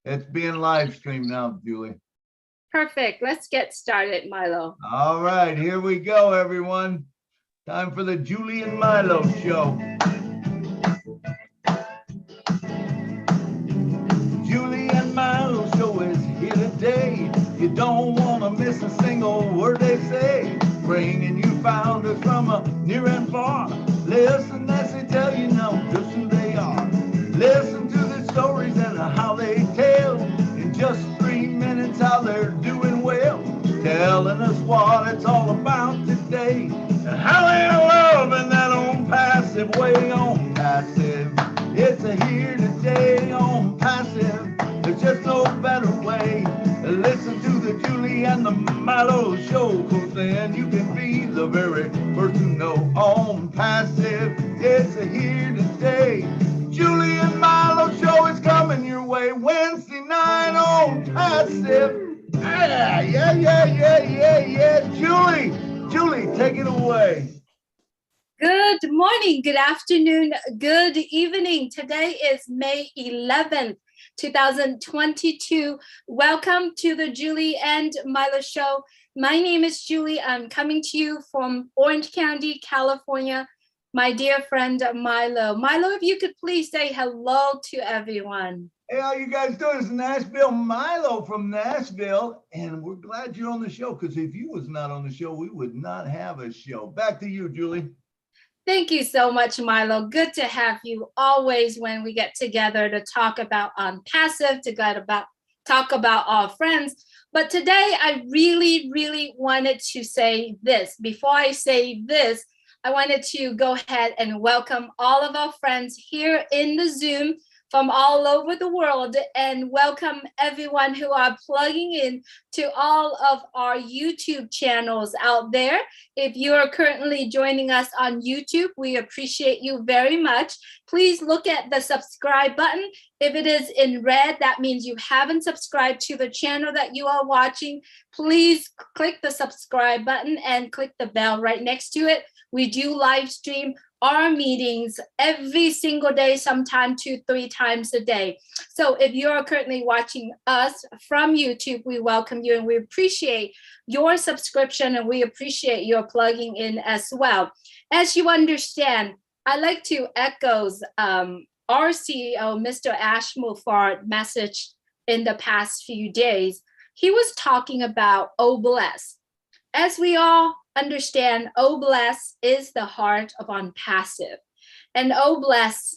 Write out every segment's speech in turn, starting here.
It's being live streamed now, Julie. Perfect. Let's get started, Milo. All right, here we go, everyone. Time for the Julie and Milo show. Julie and Milo show is here today. You don't want to miss a single word they say. Bringing you founders from near and far. Listen as they tell you now just who they are. Listen to the stories and how they tell. In just 3 minutes how they're doing well. Telling us what it's all about today. And how they're loving that own passive way on passive. It's a here today on passive. There's just no better way. Listen to the Julie and the Milo show, cause then you can be the very first to know on passive. It's a here today. Julie and Milo show is coming your way Wednesday night on passive. Yeah. Julie, take it away. Good morning, good afternoon, good evening. Today is May 11th, 2022. Welcome to the Julie and Milo show. My name is Julie. I'm coming to you from Orange County, California. My dear friend Milo. Milo, if you could please say hello to everyone. Hey, how you guys doing? It's Nashville Milo from Nashville, and we're glad you're on the show, because if you was not on the show, we would not have a show. Back to you, Julie. Thank you so much, Milo. Good to have you always when we get together to talk about passive, talk about our friends. But today I really wanted to say this. Before I say this, I wanted to go ahead and welcome all of our friends here in the Zoom from all over the world, and welcome everyone who are plugging in to all of our YouTube channels out there. If you are currently joining us on YouTube, we appreciate you very much. Please look at the subscribe button. If it is in red, that means you haven't subscribed to the channel that you are watching. Please click the subscribe button and click the bell right next to it. We do live stream our meetings every single day, sometime 2-3 times a day. So if you're currently watching us from YouTube, we welcome you and we appreciate your subscription, and we appreciate your plugging in as well. As you understand, I like to echo our CEO, Mr. Ashmulfard's message in the past few days. He was talking about "Oh bless." As we all understand, "Oh bless" is the heart of unpassive. And "Oh bless,"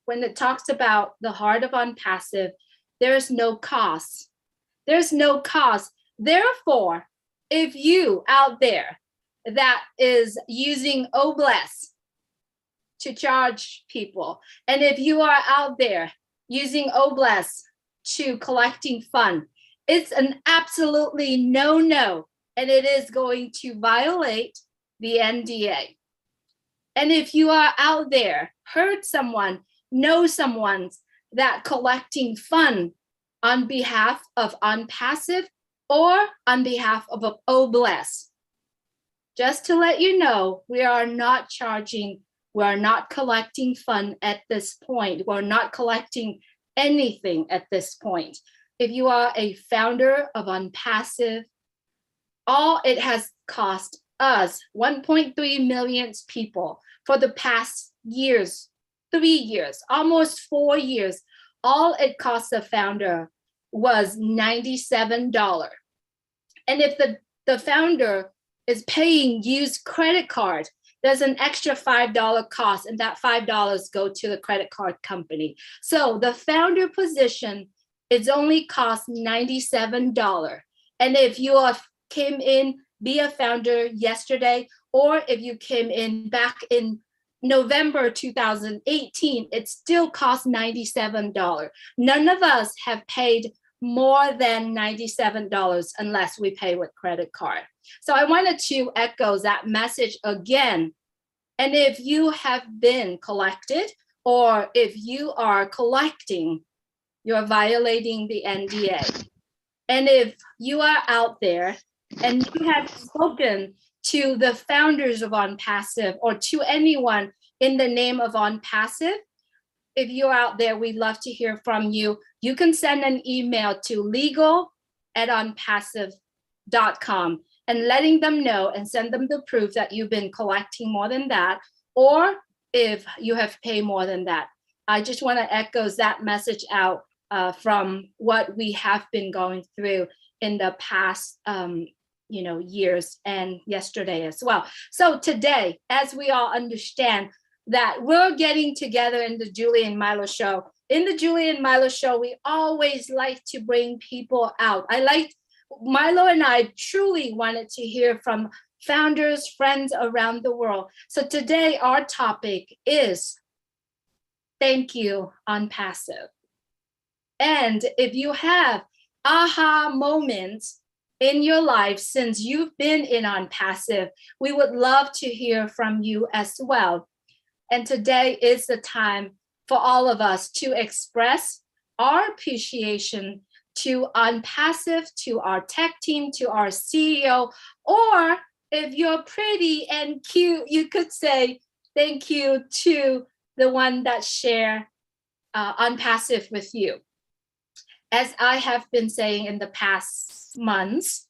when it talks about the heart of unpassive, there is no cost. There's no cost. Therefore, if you out there that is using "Oh bless" to charge people, and if you are out there using "Oh bless" to collecting fund, it's an absolutely no. And it is going to violate the NDA. And if you are out there, heard someone, know someone that collecting fund on behalf of unpassive or on behalf of "Oh bless," just to let you know, we are not charging, we are not collecting fund at this point. We're not collecting anything at this point. If you are a founder of unpassive, all it has cost us 1.3 million people for the past years, 3 years, almost 4 years. All it cost the founder was $97. And if the founder is paying used credit card, there's an extra $5 cost, and that $5 go to the credit card company. So the founder position is only cost $97. And if you came in, be a founder yesterday, or if you came in back in November 2018, it still costs $97. None of us have paid more than $97 unless we pay with credit card. So I wanted to echo that message again. And if you have been collected, or if you are collecting, you're violating the NDA. And if you are out there and you have spoken to the founders of unpassive, or to anyone in the name of unpassive, if you're out there, we'd love to hear from you. you can send an email to legal@onpassive.com and letting them know and send them the proof that you've been collecting more than that, or if you have paid more than that. I just want to echo that message out from what we have been going through in the past years and yesterday as well. So today, as we all understand that we're getting together in the Julie and Milo show. In the Julie and Milo show, we always like to bring people out. Milo and I truly wanted to hear from founders, friends around the world. So today our topic is thank you, Unpassive. And if you have aha moments in your life since you've been in Unpassive, we would love to hear from you as well. And today is the time for all of us to express our appreciation to Unpassive, to our tech team, to our CEO, or if you're pretty and cute, you could say thank you to the one that share Unpassive with you. As I have been saying in the past months,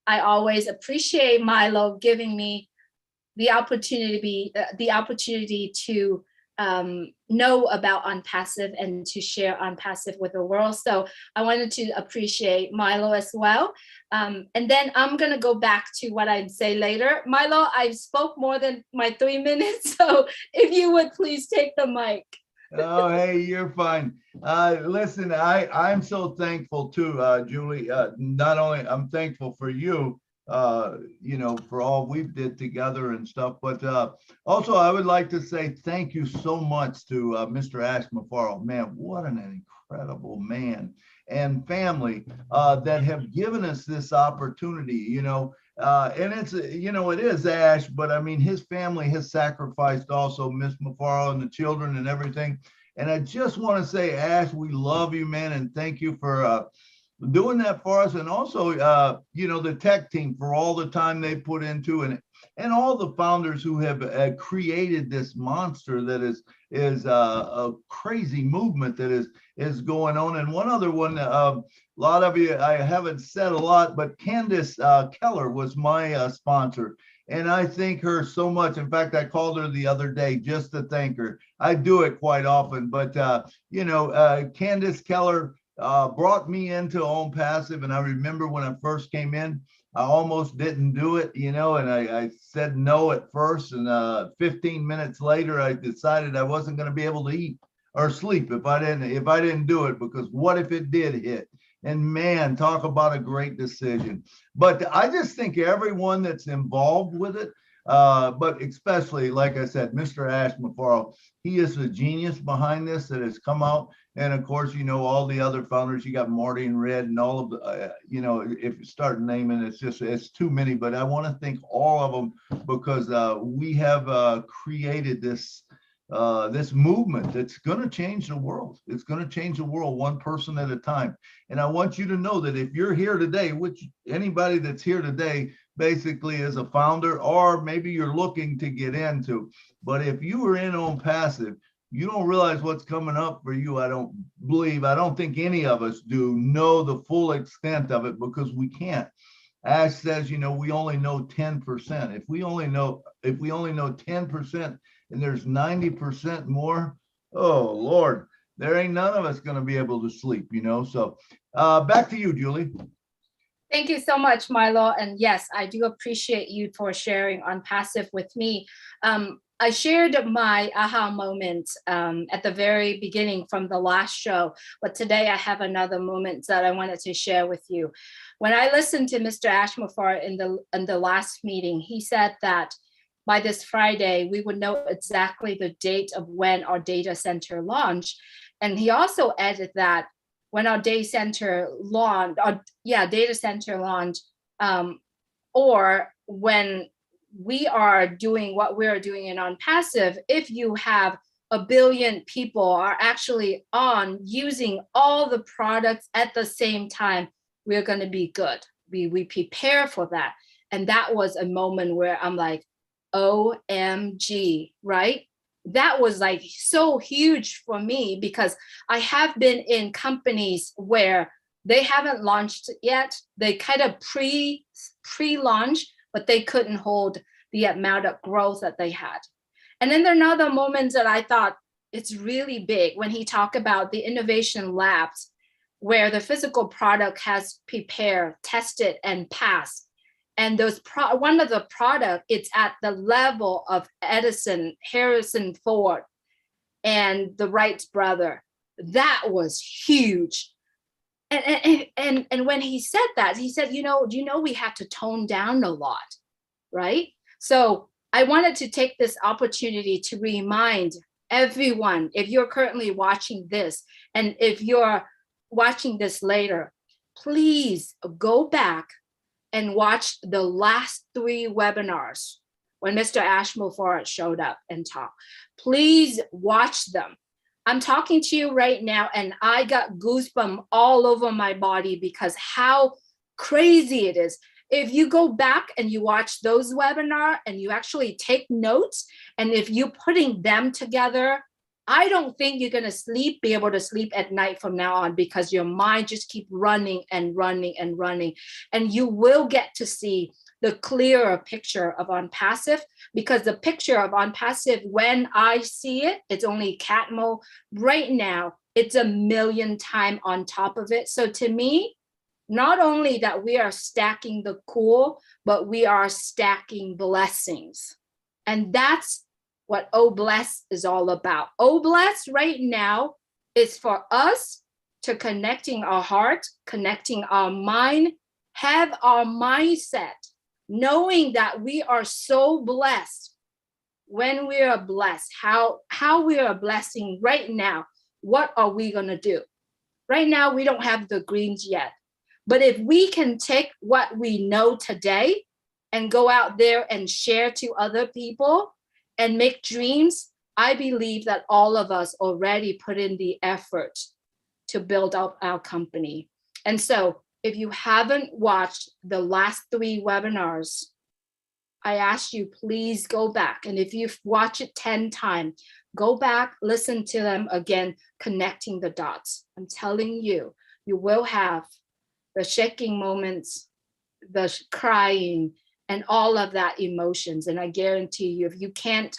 I always appreciate Milo giving me the opportunity to know about Unpassive and to share Unpassive with the world. So I wanted to appreciate Milo as well. And then I'm going to go back to what I'd say later. Milo, I spoke more than my 3 minutes. So if you would please take the mic. Oh, hey, you're fine. Listen, I'm so thankful too, Julie. Not only I'm thankful for you, for all we did together and stuff, but also I would like to say thank you so much to Mr. Ash McFarland. Man, what an incredible man and family that have given us this opportunity, and it's, it is Ash, but I mean, his family has sacrificed also, Miss McFarland, the children and everything. And I just want to say, Ash, we love you, man, and thank you for doing that for us. And also, the tech team for all the time they put into and all the founders who have created this monster that is a crazy movement that is going on. And one other one, a lot of you, I haven't said a lot, but Candace Keller was my sponsor. And I thank her so much. In fact, I called her the other day just to thank her. I do it quite often, but Candace Keller brought me into Unpassive. And I remember when I first came in, I almost didn't do it, and I said no at first. And 15 minutes later, I decided I wasn't going to be able to eat or sleep if I didn't do it, because what if it did hit? And man, talk about a great decision. But I just think everyone that's involved with it, but especially, like I said, Mr. Ash McFarland, he is the genius behind this that has come out. And of course, all the other founders, you got Marty and Red and all of the, if you start naming, it's too many, but I want to thank all of them because we have created this movement that's going to change the world. It's going to change the world one person at a time. And I want you to know that if you're here today, which anybody that's here today basically is a founder, or maybe you're looking to get into, but if you were in Unpassive, you don't realize what's coming up for you. I don't think any of us know the full extent of it, because we can't. Ash says, we only know 10%. If we only know 10%, and there's 90% more, oh Lord, there ain't none of us going to be able to sleep, So back to you, Julie. Thank you so much, Milo. And yes, I do appreciate you for sharing Unpassive with me. I shared my aha moment at the very beginning from the last show, but today I have another moment that I wanted to share with you. When I listened to Mr. Ashmafar in the last meeting, he said that by this Friday, we would know exactly the date of when our data center launched. And he also added that when our data center launched, or when we are doing what we're doing in Unpassive, if you have 1 billion people are actually on using all the products at the same time, we're going to be good. We prepare for that. And that was a moment where I'm like, OMG, right? that was like so huge for me, because I have been in companies where they haven't launched yet. They kind of pre-launch, but they couldn't hold the amount of growth that they had. And then there are other moments that I thought it's really big when he talked about the innovation labs, where the physical product has prepared, tested, and passed. And those one of the product, it's at the level of Edison, Harrison Ford, and the Wright brother. That was huge. And when he said that, he said, we have to tone down a lot, right? So I wanted to take this opportunity to remind everyone, if you're currently watching this, and if you're watching this later, please go back and watch the last 3 webinars when Mr. Ashmore showed up and talked. Please watch them. I'm talking to you right now, and I got goosebumps all over my body because how crazy it is. If you go back and you watch those webinars and you actually take notes, and if you're putting them together, I don't think you're going to be able to sleep at night from now on, because your mind just keep running and running and running. And you will get to see the clearer picture of OnPassive, because the picture of OnPassive, when I see it, it's only Catmull. Right now, it's 1,000,000 times on top of it. So to me, not only that we are stacking the cool, but we are stacking blessings. And that's what Oh Bless is all about. Oh Bless right now is for us to connecting our heart, connecting our mind, have our mindset, knowing that we are so blessed. When we are blessed, how we are blessing right now, what are we gonna do? Right now, we don't have the greens yet. But if we can take what we know today and go out there and share to other people and make dreams, I believe that all of us already put in the effort to build up our company. And so if you haven't watched the last 3 webinars, I ask you, please go back. And if you've watched it 10 times, go back, listen to them again, connecting the dots. I'm telling you, you will have the shaking moments, the crying, and all of that emotions. And I guarantee you, if you can't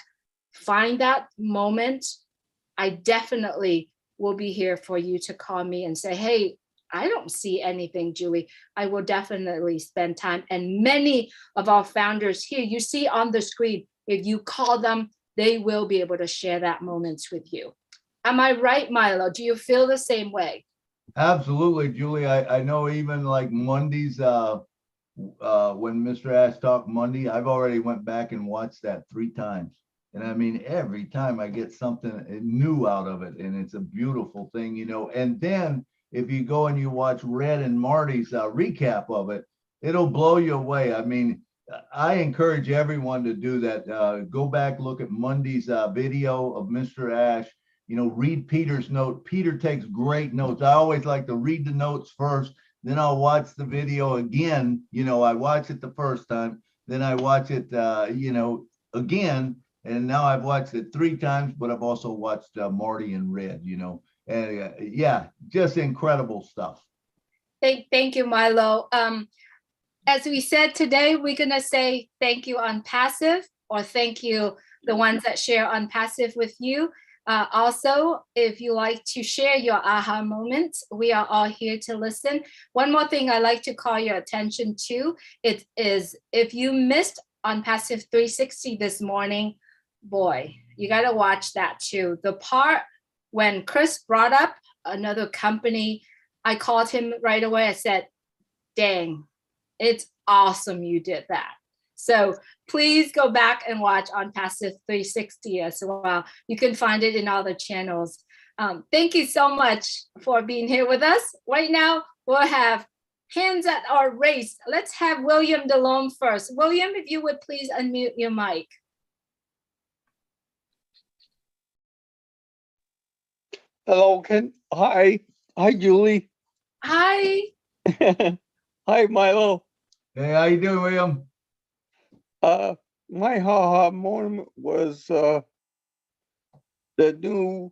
find that moment, I definitely will be here for you to call me and say, hey, I don't see anything, Julie. I will definitely spend time. And many of our founders here, you see on the screen, if you call them, they will be able to share that moments with you. Am I right, Milo? Do you feel the same way? Absolutely, Julie. I know even like Mondays, when Mr. Ash talked Monday, I've already went back and watched that 3 times. And I mean, every time I get something new out of it, and it's a beautiful thing, And then if you go and you watch Red and Marty's recap of it, it'll blow you away. I mean, I encourage everyone to do that. Go back, look at Monday's video of Mr. Ash. Read Peter's note. Peter takes great notes. I always like to read the notes first, then I'll watch the video again. I watch it the first time, then I watch it, again. And now I've watched it 3 times, but I've also watched Marty and Red, and yeah, just incredible stuff. Thank you, Milo. As we said today, we're going to say thank you OnPassive, or thank you the ones that share OnPassive with you. Also, if you like to share your aha moments, we are all here to listen. One more thing I like to call your attention to, it is if you missed OnPassive 360 this morning, boy, you got to watch that too. The part when Chris brought up another company, I called him right away. I said, dang, it's awesome you did that. So please go back and watch OnPassive 360 as well. You can find it in all the channels. Thank you so much for being here with us. Right now, we'll have hands that are raised. Let's have William DeLome first. William, if you would please unmute your mic. Hello, Ken. Hi, Julie. Hi. Hi, Milo. Hey, how you doing, William? My haha moment was the new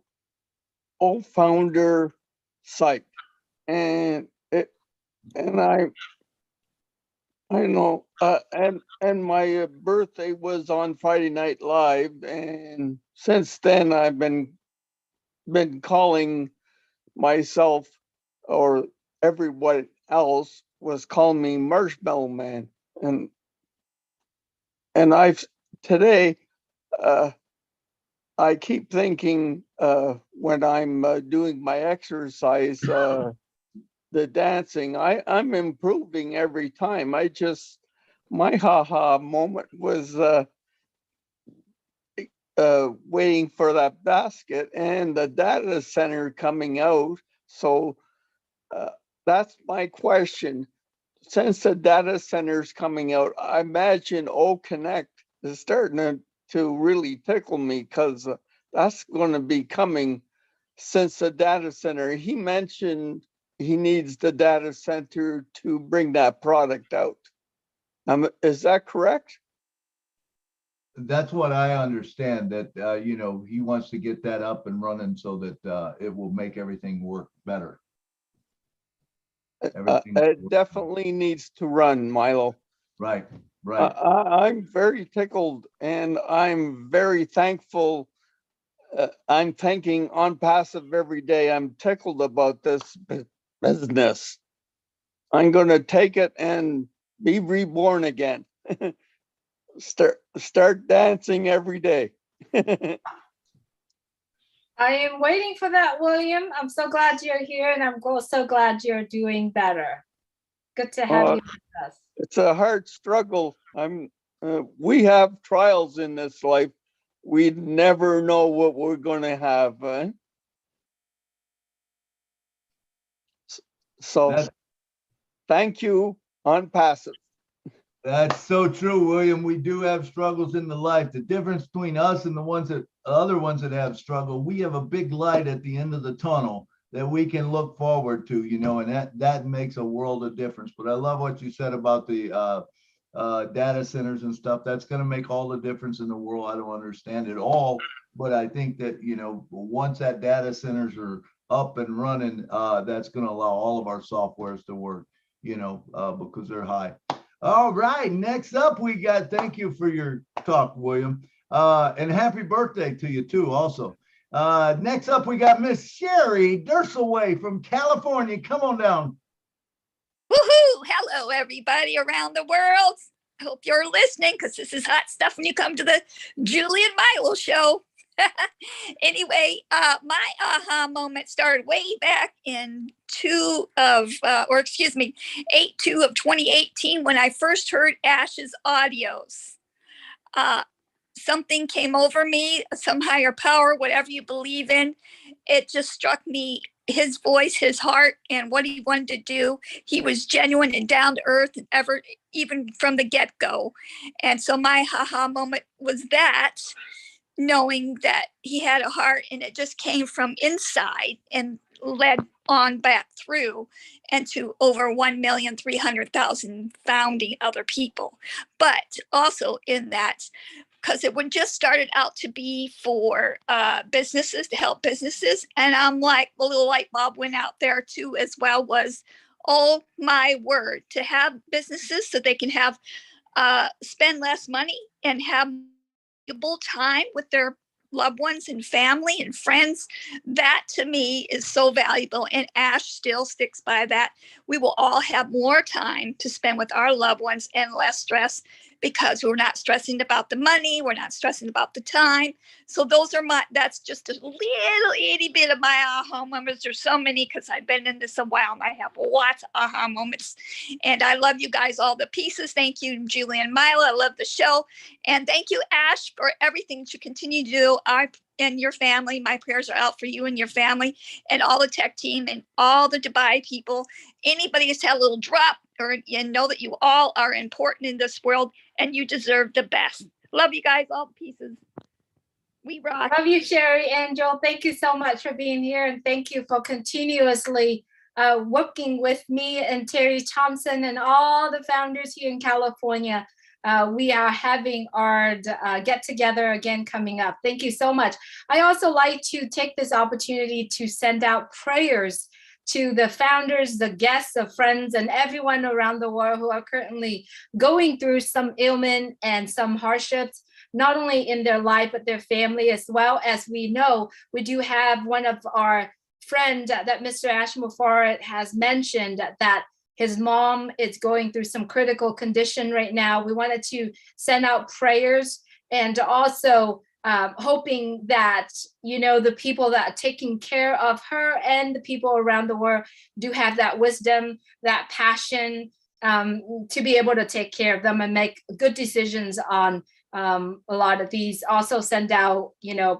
founder site, and I know, and my birthday was on Friday Night Live, and since then I've been calling myself, or everyone else was calling me Marshmallow Man, and I've today I keep thinking when I'm doing my exercise, the dancing, I'm improving every time. My haha moment was waiting for that basket and the data center coming out. So that's my question. Since the data center is coming out, I imagine O Connect is starting to really tickle me, because that's going to be coming since the data center. He mentioned he needs the data center to bring that product out. Is that correct? That's what I understand, that, he wants to get that up and running so that it will make everything work better. It definitely needs to run, Milo. Right. I'm very tickled, and I'm very thankful. I'm thanking On Passive every day. I'm tickled about this business. I'm going to take it and be reborn again. Start dancing every day. I am waiting for that, William. I'm so glad you're here, and I'm so glad you're doing better. Good to have you with us. It's a hard struggle. We have trials in this life. We never know what we're going to have. So thank you, On Passive. That's so true, William. We do have struggles in the life. The difference between us and the other ones that have struggle, we have a big light at the end of the tunnel that we can look forward to, and that makes a world of difference. But I love what you said about the data centers and stuff. That's going to make all the difference in the world. I don't understand it all, but I think that, once that data centers are up and running, that's going to allow all of our softwares to work, because they're high. All right, next up we got, thank you for your talk, William, and happy birthday to you too also. Next up we got Miss Sherry Derselway from California. Come on down. Woohoo! Hello, everybody around the world. I hope you're listening, because this is hot stuff when you come to the Julie and Milo show. Anyway, my aha moment started way back in 8/2 of 2018, when I first heard Ash's audios. Something came over me, some higher power, whatever you believe in. It just struck me, his voice, his heart, and what he wanted to do. He was genuine and down to earth, and even from the get-go. And so my haha moment was that, knowing that he had a heart, and it just came from inside and led on back through and to over 1,300,000 founding other people. But also in that, because it would just started out to be for businesses, to help businesses. And I'm like, a little light bulb went out there too as well, was, oh my word, to have businesses so they can have spend less money and have time with their loved ones and family and friends. That to me is so valuable, and Ash still sticks by that. We will all have more time to spend with our loved ones and less stress, because we're not stressing about the money, we're not stressing about the time. So that's just a little itty bit of my aha moments. There's so many, because I've been in this a while and I have lots of aha moments. And I love you guys all the pieces. Thank you, Julie and Milo. I love the show. And thank you, Ash, for everything that you continue to do. And your family, my prayers are out for you and your family and all the tech team and all the Dubai people. Anybody that's had a little drop, and know that you all are important in this world, and you deserve the best. Love you guys, all the pieces. We rock. Love you, Sherry Angel. Thank you so much for being here, and thank you for continuously working with me and Terry Thompson and all the founders here in California. we are having our get together again coming up. Thank you so much. I also like to take this opportunity to send out prayers to the founders, the guests, the friends, and everyone around the world who are currently going through some ailment and some hardships, not only in their life, but their family as well. As we know, we do have one of our friends that Mr. Ashmore has mentioned that his mom is going through some critical condition right now. We wanted to send out prayers and also hoping that, the people that are taking care of her and the people around the world do have that wisdom, that passion to be able to take care of them and make good decisions on a lot of these. Also send out,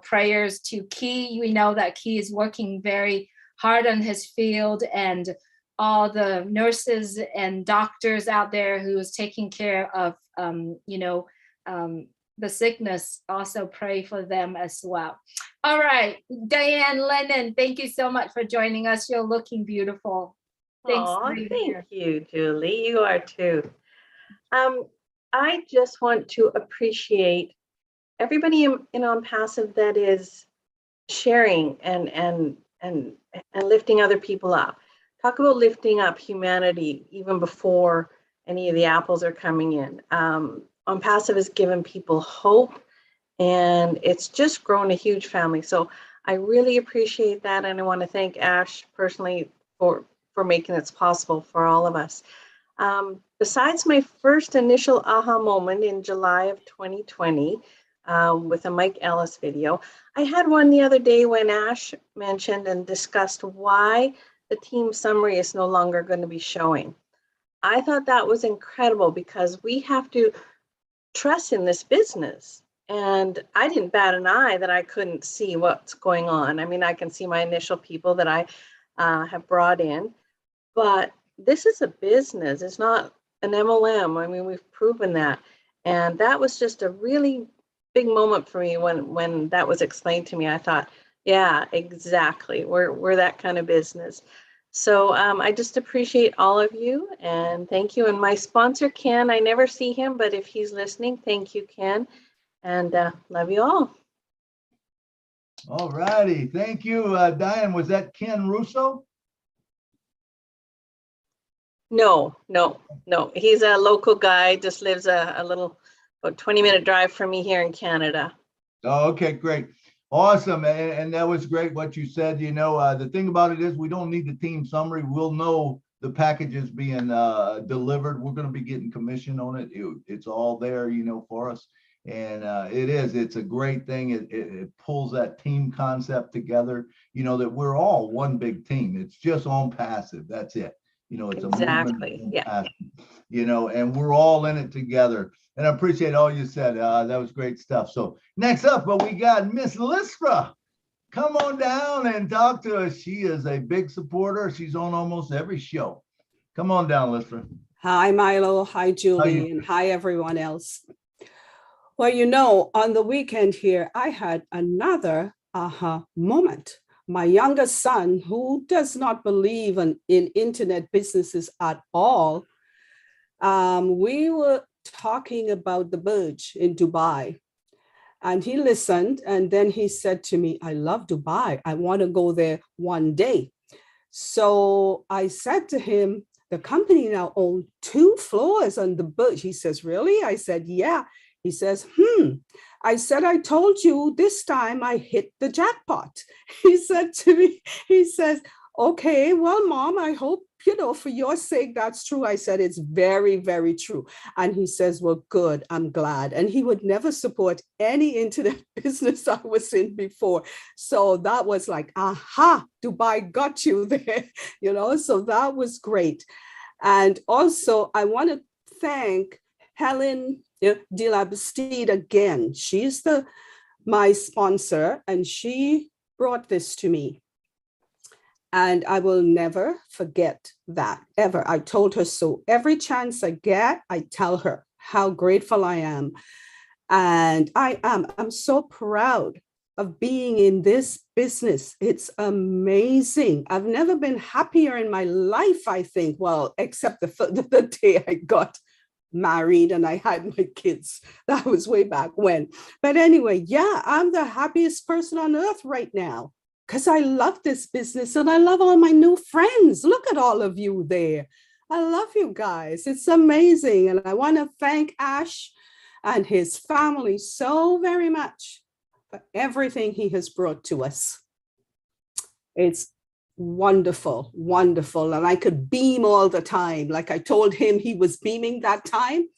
prayers to Key. We know that Key is working very hard on his field, and all the nurses and doctors out there who is taking care of, the sickness, also pray for them as well. All right, Diane Lennon, thank you so much for joining us. You're looking beautiful. Thanks. Thank you, Julie. You are too. I just want to appreciate everybody in On Passive that is sharing and lifting other people up. Talk about lifting up humanity even before any of the apples are coming in. On Passive has given people hope, and it's just grown a huge family. So I really appreciate that, and I want to thank Ash personally for making it possible for all of us. Besides my first initial aha moment in July of 2020 with a Mike Ellis video, I had one the other day when Ash mentioned and discussed why the team summary is no longer going to be showing. I thought that was incredible because we have to trust in this business. And I didn't bat an eye that I couldn't see what's going on. I mean, I can see my initial people that I have brought in, but this is a business. It's not an MLM. I mean, we've proven that. And that was just a really big moment for me when that was explained to me. I thought, yeah, exactly. We're that kind of business. So I just appreciate all of you, and thank you. And my sponsor, Ken, I never see him, but if he's listening, thank you, Ken, and love you all. All righty. Thank you, Diane. Was that Ken Russo? No. He's a local guy, just lives a little, about 20-minute drive from me here in Canada. Oh, okay, great. Awesome. And that was great what you said. The thing about it is we don't need the team summary. We'll know the packages being delivered. We're going to be getting commission on it. It's all there, for us. And it's a great thing. It pulls that team concept together, that we're all one big team. It's just On Passive. That's it. It's exactly. A passive, and we're all in it together. And I appreciate all you said. That was great stuff. So next up, we got Miss Listra. Come on down and talk to us. She is a big supporter. She's on almost every show. Come on down, Listra. Hi, Milo. Hi, Julie. And hi, everyone else. Well, on the weekend here, I had another aha moment. My youngest son, who does not believe in internet businesses at all, we were talking about the Burj in Dubai, and he listened, and then he said to me, I love Dubai. I want to go there one day. So I said to him, the company now owns 2 floors on the Burj. He says, really? I said, yeah. He says, I said, I told you this time I hit the jackpot. He said to me, he says, okay, well, Mom, I hope, for your sake, that's true. I said, it's very, very true. And he says, well, good, I'm glad. And he would never support any internet business I was in before. So that was like, aha, Dubai got you there, so that was great. And also, I want to thank Helen de la Bastide again. She's my sponsor, and she brought this to me. And I will never forget that, ever. I told her so. Every chance I get, I tell her how grateful I am. And I'm so proud of being in this business. It's amazing. I've never been happier in my life, I think. Well, except the day I got married and I had my kids. That was way back when. But anyway, yeah, I'm the happiest person on earth right now because I love this business and I love all my new friends. Look at all of you there. I love you guys. It's amazing. And I want to thank Ash and his family so very much for everything he has brought to us. It's wonderful, wonderful. And I could beam all the time. Like I told him he was beaming that time.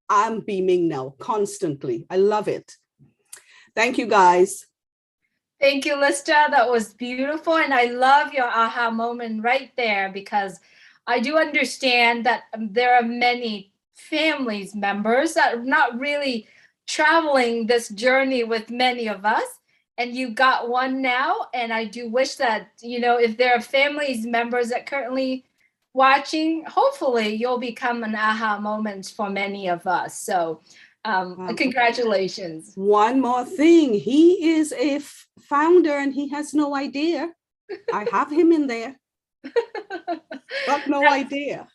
I'm beaming now constantly. I love it. Thank you, guys. Thank you, Lista. That was beautiful. And I love your aha moment right there, because I do understand that there are many families members that are not really traveling this journey with many of us. And you got one now. And I do wish that, you know, if there are families members that currently watching, hopefully you'll become an aha moment for many of us. So congratulations. One more thing. He is a founder and he has no idea. I have him in there. But no idea.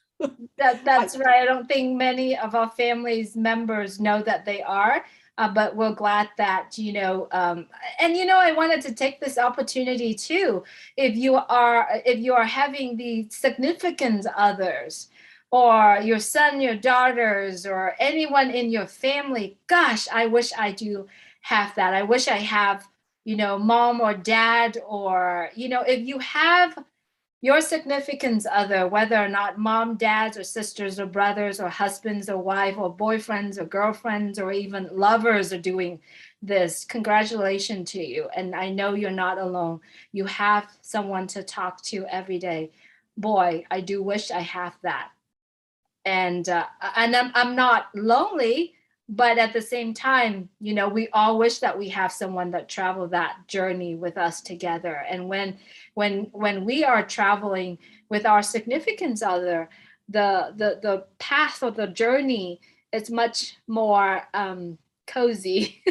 That's right. I don't think many of our family's members know that they are. But we're glad that, you know, and, you know, I wanted to take this opportunity too. If you are having the significant others or your son, your daughters, or anyone in your family, gosh, I wish I do have that. I wish I have, you know, mom or dad, or, you know, if you have your significant other, whether or not mom, dads, or sisters, or brothers, or husbands, or wife, or boyfriends, or girlfriends, or even lovers are doing this, congratulations to you. And I know you're not alone. You have someone to talk to every day. Boy, I do wish I have that. And I'm not lonely, but at the same time, you know, we all wish that we have someone that traveled that journey with us together. And when we are traveling with our significant other, the path or the journey is much more cozy,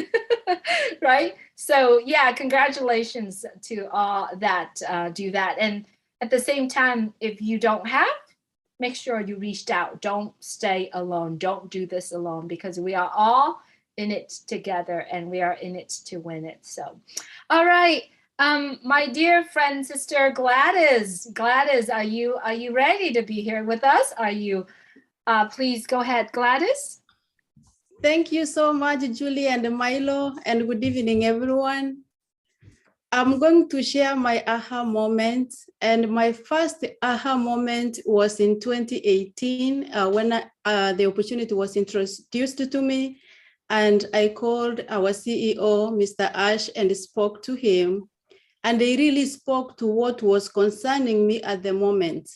right? So yeah, congratulations to all that do that. And at the same time, if you don't have, make sure you reached out. Don't stay alone. Don't do this alone, because we are all in it together and we are in it to win it. So, all right. My dear friend, sister Gladys, are you ready to be here with us? Are you, please go ahead, Gladys. Thank you so much, Julie and Milo, and good evening, everyone. I'm going to share my aha moment. And my first aha moment was in 2018 when the opportunity was introduced to me. And I called our CEO, Mr. Ash, and spoke to him. And they really spoke to what was concerning me at the moment.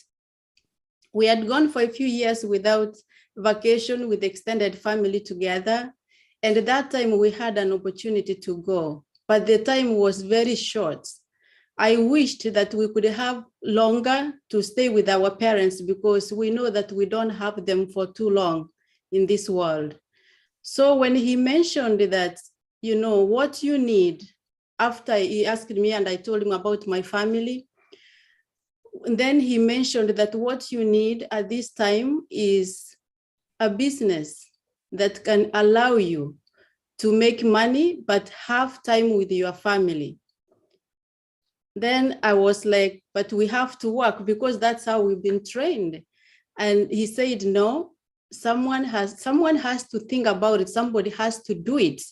We had gone for a few years without vacation with extended family together. And at that time, we had an opportunity to go, but the time was very short. I wished that we could have longer to stay with our parents, because we know that we don't have them for too long in this world. So when he mentioned that, you know, what you need, after he asked me and I told him about my family, and then he mentioned that what you need at this time is a business that can allow you to make money, but have time with your family. Then I was like, but we have to work, because that's how we've been trained. And he said, no, someone has to think about it. Somebody has to do it.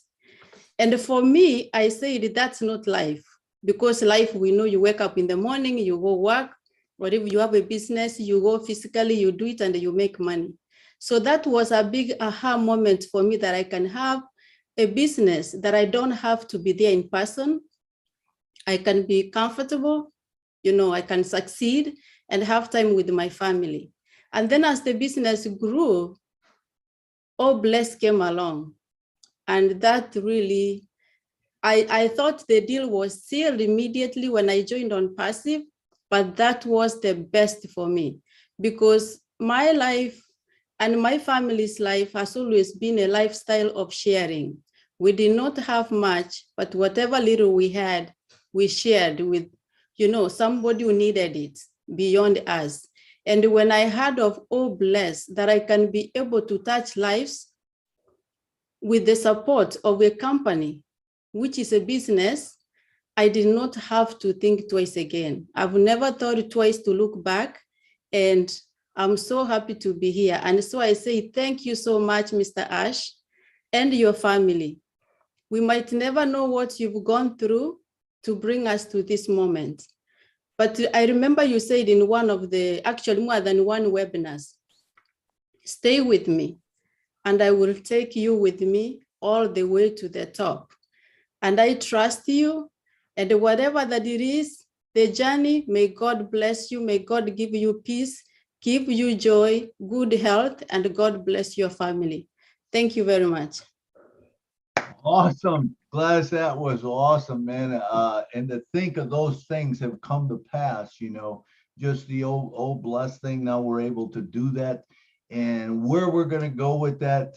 And for me, I said, that's not life, because life, we know you wake up in the morning, you go work, or if you have a business, you go physically, you do it and you make money. So that was a big aha moment for me, that I can have a business that I don't have to be there in person. I can be comfortable, you know, I can succeed and have time with my family. And then as the business grew, all bless came along. And that really, I thought the deal was sealed immediately when I joined on Passive, but that was the best for me, because my life and my family's life has always been a lifestyle of sharing. We did not have much, but whatever little we had, we shared with, you know, somebody who needed it beyond us. And when I heard of Oh Bless, that I can be able to touch lives with the support of a company, which is a business, I did not have to think twice again. I've never thought twice to look back, and I'm so happy to be here. And so I say thank you so much, Mr. Ash, and your family. We might never know what you've gone through to bring us to this moment. But I remember you said in one of the, actually more than one webinars, stay with me and I will take you with me all the way to the top. And I trust you, and whatever that it is, the journey, may God bless you, may God give you peace, give you joy, good health, and God bless your family. Thank you very much. Awesome. Gladys, that was awesome, man. And to think of those things have come to pass, you know, just the old blessed thing. Now we're able to do that. And where we're going to go with that,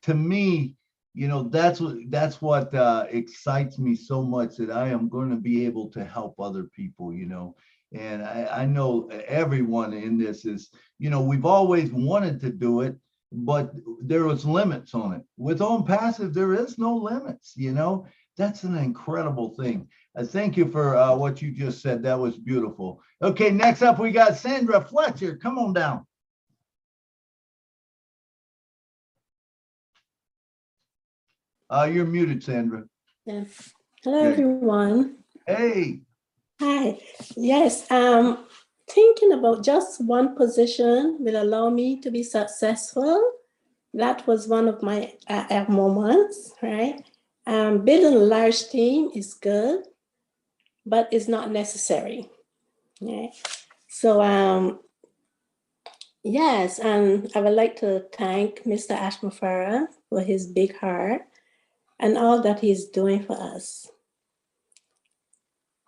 to me, you know, that's what excites me so much, that I am going to be able to help other people, you know. And I know everyone in this is, you know, we've always wanted to do it, but there was limits on it. With On Passive, there is no limits, you know. That's an incredible thing. Thank you for what you just said. That was beautiful. Okay, next up, we got Sandra Fletcher. Come on down. You're muted, Sandra. Yes. Hello, Good. everyone. Hey. Hi. Yes, thinking about just one position will allow me to be successful. That was one of my moments, right? Building a large team is good, but it's not necessary. Right? So, yes, and I would like to thank Mr. Ashmafara for his big heart and all that he's doing for us.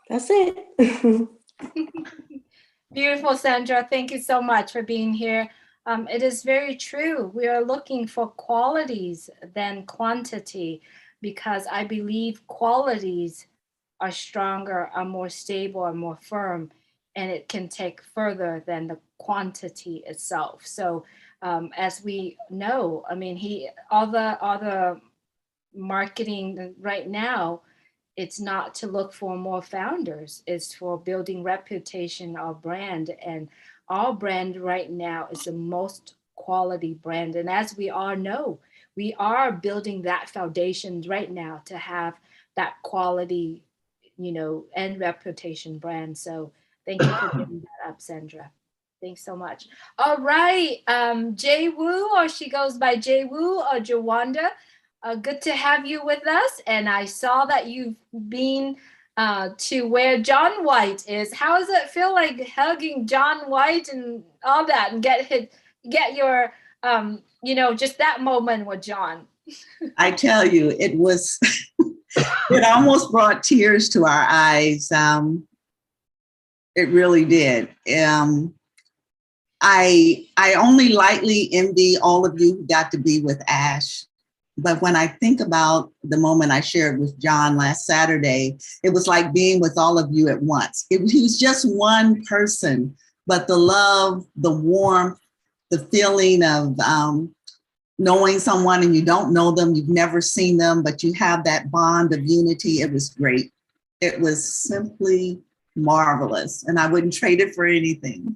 That's it. Beautiful, Sandra. Thank you so much for being here. It is very true. We are looking for qualities than quantity, because I believe qualities are stronger, are more stable, are more firm, and it can take further than the quantity itself. So as we know, I mean, all the marketing right now, it's not to look for more founders, it's for building reputation of brand. And our brand right now is the most quality brand. And as we all know, we are building that foundation right now to have that quality, you know, and reputation brand. So thank you for bringing that up, Sandra. Thanks so much. All right, Jay Woo, or she goes by Jay Woo or Jawanda. Good to have you with us. And I saw that you've been to where John White is. How does it feel like hugging John White and all that, and get your, you know, just that moment with John? I tell you, it was, it almost brought tears to our eyes. It really did. I only lightly envy all of you who got to be with Ash. But when I think about the moment I shared with John last Saturday, it was like being with all of you at once. He was just one person, but the love, the warmth, the feeling of knowing someone and you don't know them, you've never seen them, but you have that bond of unity. It was great. It was simply marvelous, and I wouldn't trade it for anything.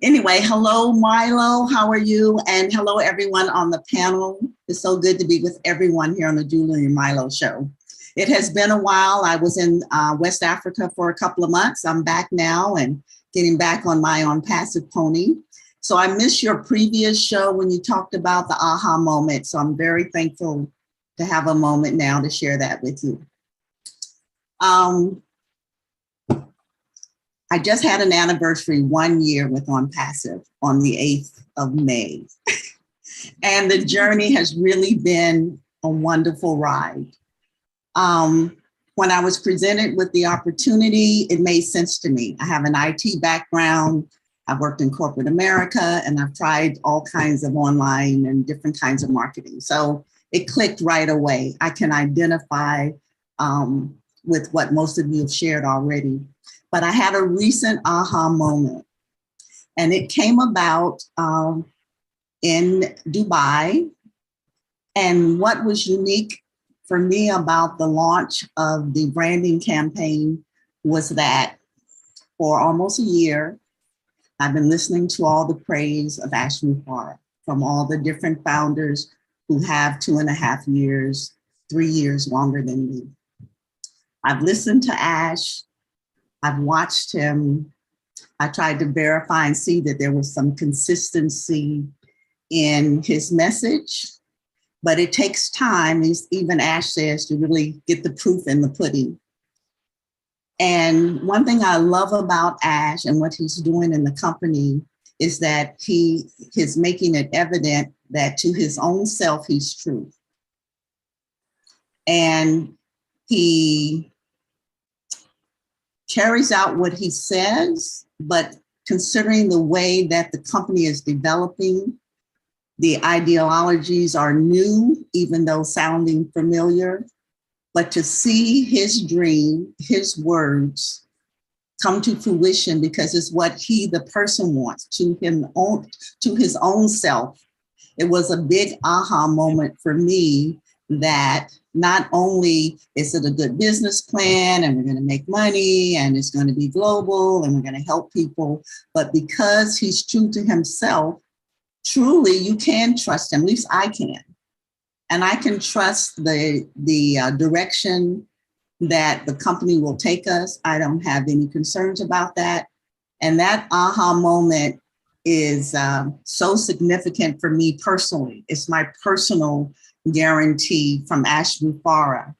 Anyway, hello, Milo, how are you? And hello, everyone on the panel. It's so good to be with everyone here on the Julie and Milo show. It has been a while. I was in West Africa for a couple of months. I'm back now and getting back on my On Passive pony. So I missed your previous show when you talked about the aha moment. So I'm very thankful to have a moment now to share that with you. I just had an anniversary 1 year with On Passive on the 8th of May. And the journey has really been a wonderful ride. When I was presented with the opportunity, it made sense to me. I have an IT background. I've worked in corporate America, and I've tried all kinds of online and different kinds of marketing. So it clicked right away. I can identify with what most of you have shared already. But I had a recent aha moment, and it came about in Dubai. And what was unique for me about the launch of the branding campaign was that for almost a year, I've been listening to all the praise of Ash Mufara from all the different founders who have 2.5 years, 3 years longer than me. I've listened to Ash, I've watched him. I tried to verify and see that there was some consistency in his message, but it takes time, even Ash says, to really get the proof in the pudding. And one thing I love about Ash and what he's doing in the company is that he is making it evident that to his own self, he's true. And he carries out what he says, but considering the way that the company is developing, the ideologies are new, even though sounding familiar. But to see his dream, his words come to fruition because it's what he, the person, wants to his own self. It was a big aha moment for me that not only is it a good business plan and we're going to make money and it's going to be global and we're going to help people, but because he's true to himself, truly you can trust him, at least I can. And I can trust the direction that the company will take us. I don't have any concerns about that. And that aha moment is so significant for me personally. It's my personal guarantee from Ash Mufara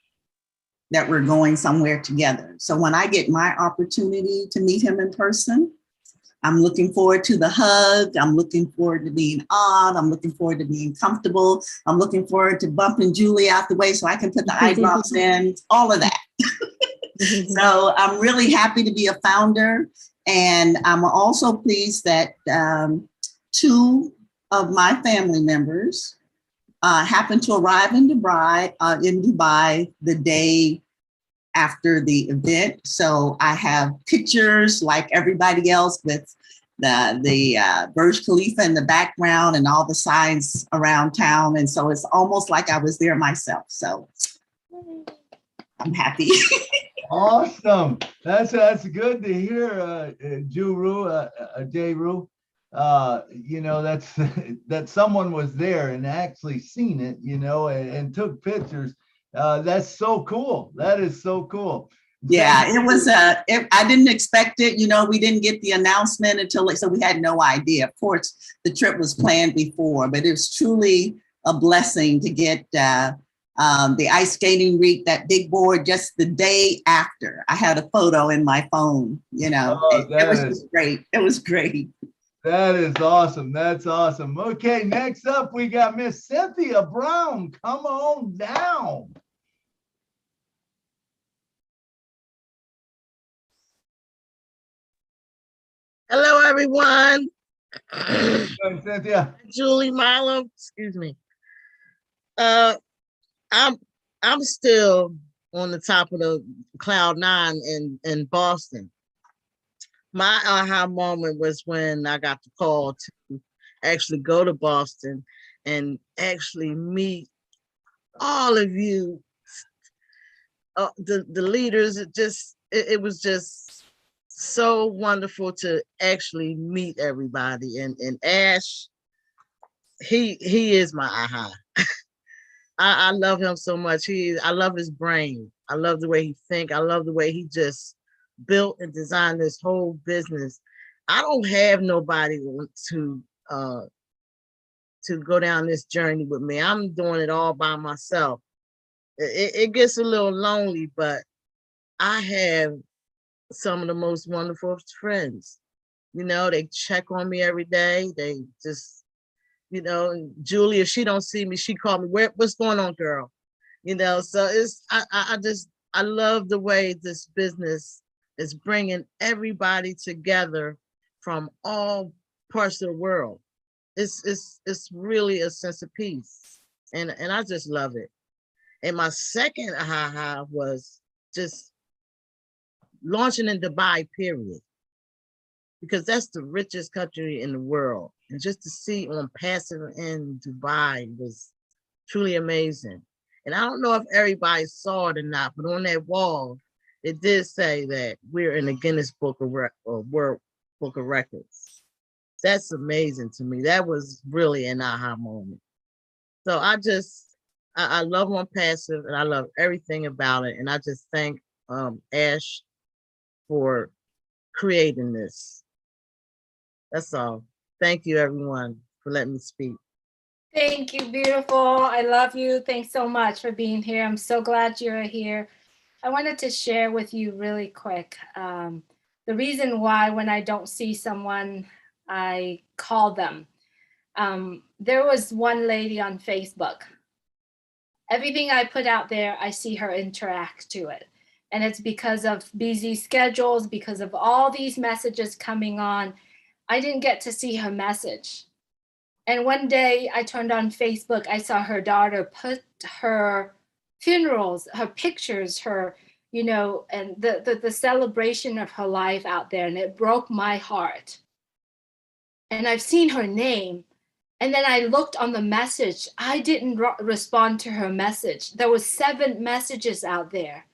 that we're going somewhere together. So when I get my opportunity to meet him in person, I'm looking forward to the hug. I'm looking forward to being awed. I'm looking forward to being comfortable. I'm looking forward to bumping Julie out the way so I can put the eye drops in, all of that. So I'm really happy to be a founder. And I'm also pleased that 2 of my family members happened to arrive in Dubai the day after the event. So I have pictures like everybody else with the Burj Khalifa in the background and all the signs around town. And so it's almost like I was there myself. So I'm happy. Awesome. That's good to hear, Jayru. You know, that someone was there and actually seen it, you know, and took pictures. That's so cool. That is so cool. Yeah, it was, I didn't expect it. You know, we didn't get the announcement until, so we had no idea. Of course, the trip was planned before, but it was truly a blessing to get the ice skating rink, that big board, just the day after. I had a photo in my phone, you know. It was just great. It was great. That is awesome. That's awesome. Okay, next up, we got Miss Cynthia Brown. Come on down. Hello, everyone. Hey, Cynthia. Julie, Milo, excuse me. I'm still on the top of the cloud 9 in Boston. My aha moment was when I got the call to actually go to Boston and actually meet all of you, the leaders. It was just so wonderful to actually meet everybody. And Ash, he is my aha. I love him so much. I love his brain. I love the way he thinks. I love the way he just built and designed this whole business. I don't have nobody to go down this journey with me. I'm doing it all by myself. It gets a little lonely, but I have some of the most wonderful friends. You know, they check on me every day. They just, you know, Julie, if she don't see me, she call me, what's going on, girl? You know, so I love the way this business is bringing everybody together from all parts of the world. It's really a sense of peace, and I just love it. And my second aha was just launching in Dubai, period. Because that's the richest country in the world. And just to see on passive in Dubai was truly amazing. And I don't know if everybody saw it or not, but on that wall, it did say that we're in the Guinness Book of World Book of Records. That's amazing to me. That was really an aha moment. So I love On Passive and I love everything about it. And I just thank Ash for creating this. That's all. Thank you, everyone, for letting me speak. Thank you, beautiful. I love you. Thanks so much for being here. I'm so glad you're here. I wanted to share with you really quick the reason why when I don't see someone, I call them. There was one lady on Facebook. Everything I put out there, I see her interact to it. And it's because of busy schedules, because of all these messages coming on, I didn't get to see her message. And one day I turned on Facebook, I saw her daughter put her funerals, her pictures, her, you know, and the celebration of her life out there, and it broke my heart. And I've seen her name. And then I looked on the message. I didn't respond to her message. There was 7 messages out there.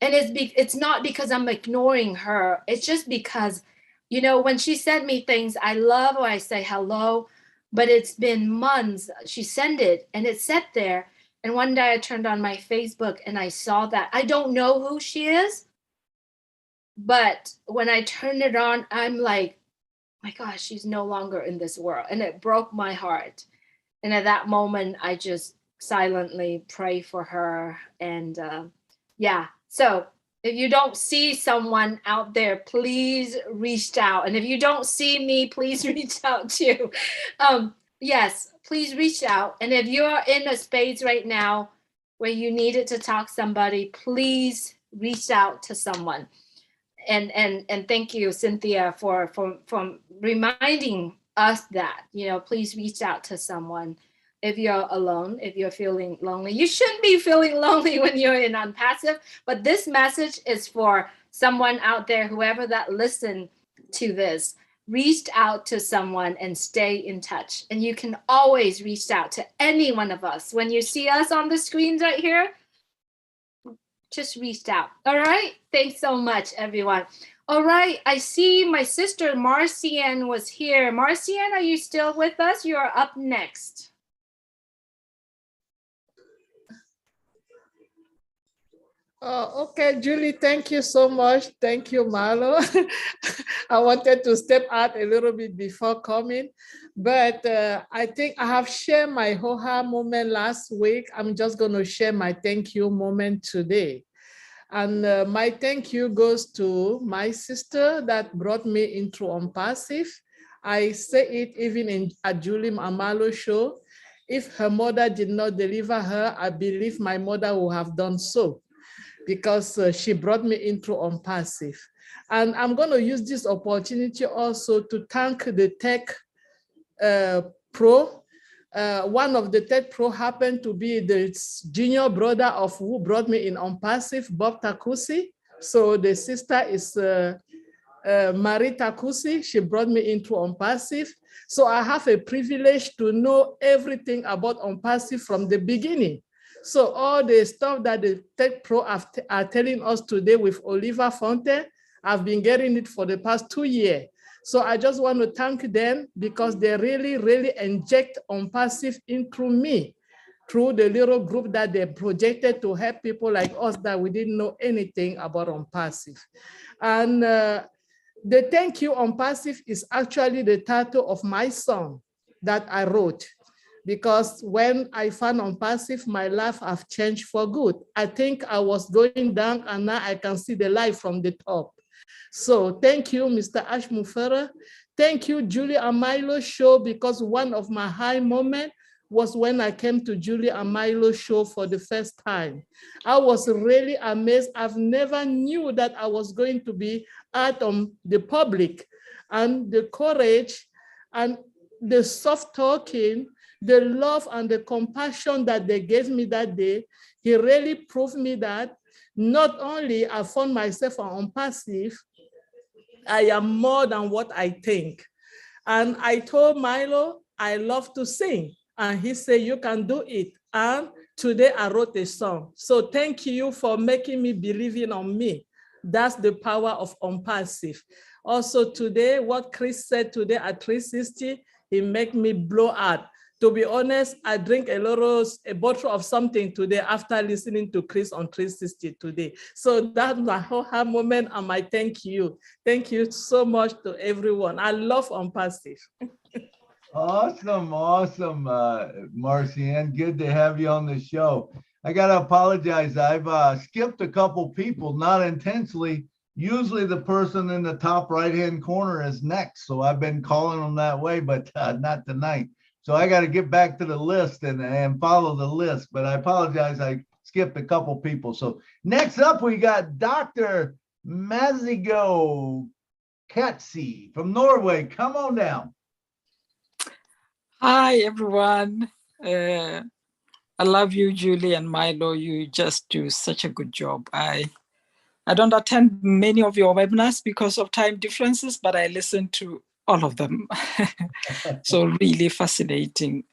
And it's not because I'm ignoring her. It's just because, you know, when she sent me things, I love when I say hello, but it's been months. She sent it and it sat there. And one day I turned on my Facebook and I saw that. I don't know who she is, but when I turned it on, I'm like, my gosh, she's no longer in this world. And it broke my heart. And at that moment, I just silently pray for her. And yeah, so if you don't see someone out there, please reach out. And if you don't see me, please reach out too. Yes, please reach out. And if you're in a space right now where you needed to talk to somebody, please reach out to someone. And thank you, Cynthia, for reminding us that, you know, please reach out to someone if you're alone, if you're feeling lonely. You shouldn't be feeling lonely when you're in Unpassive, but this message is for someone out there, whoever that listened to this, reached out to someone and stay in touch. And you can always reach out to any one of us. When you see us on the screens right here, just reached out. All right. Thanks so much, everyone. All right. I see my sister Marcianne was here. Marcianne, are you still with us? You're up next. Okay, Julie, thank you so much. Thank you, Milo. I wanted to step out a little bit before coming, but I think I have shared my ho-ha moment last week. I'm just going to share my thank you moment today. And my thank you goes to my sister that brought me into Unpassive. I say it even in a Julie Amalo show. If her mother did not deliver her, I believe my mother would have done so, because she brought me into Unpassive. And I'm going to use this opportunity also to thank the Tech Pro. One of the Tech Pro happened to be the junior brother of who brought me in Unpassive, Bob Takusi. So the sister is Marie Takusi. She brought me into Unpassive. So I have a privilege to know everything about Unpassive from the beginning. So all the stuff that the Tech Pro are telling us today with Oliver Fonte, I've been getting it for the past 2 years. So I just want to thank them because they really, really inject Unpassive into me through the little group that they projected to help people like us that we didn't know anything about Unpassive. And the thank you Unpassive is actually the title of my song that I wrote. Because when I found Unpassive, my life have changed for good. I think I was going down and now I can see the light from the top. So thank you, Mr. Ash Mufera. Thank you, Julie and Milo show, because one of my high moments was when I came to Julie and Milo show for the first time. I was really amazed. I've never knew that I was going to be out on the public, and the courage and the soft talking, the love and the compassion that they gave me that day, he really proved me that Not only I found myself on passive, I am more than what I think. And I told Milo, I love to sing. And he said, you can do it. And today I wrote a song. So thank you for making me believing on me. That's the power of unpassive. Also today, what Chris said today at 360, he made me blow out. To be honest, I drink a bottle of something today after listening to Chris on 360 today. So that's my whole moment and my thank you. Thank you so much to everyone. I love unpassive. Awesome, awesome, Marcianne. Good to have you on the show. I got to apologize. I've skipped a couple people, not intentionally. Usually the person in the top right-hand corner is next. So I've been calling them that way, but not tonight. So I got to get back to the list and follow the list. But I apologize. I skipped a couple people. So next up, we got Dr. Mazigo Katsi from Norway. Come on down. Hi, everyone. I love you, Julie and Milo. You just do such a good job. I don't attend many of your webinars because of time differences, but I listen to all of them. So really fascinating.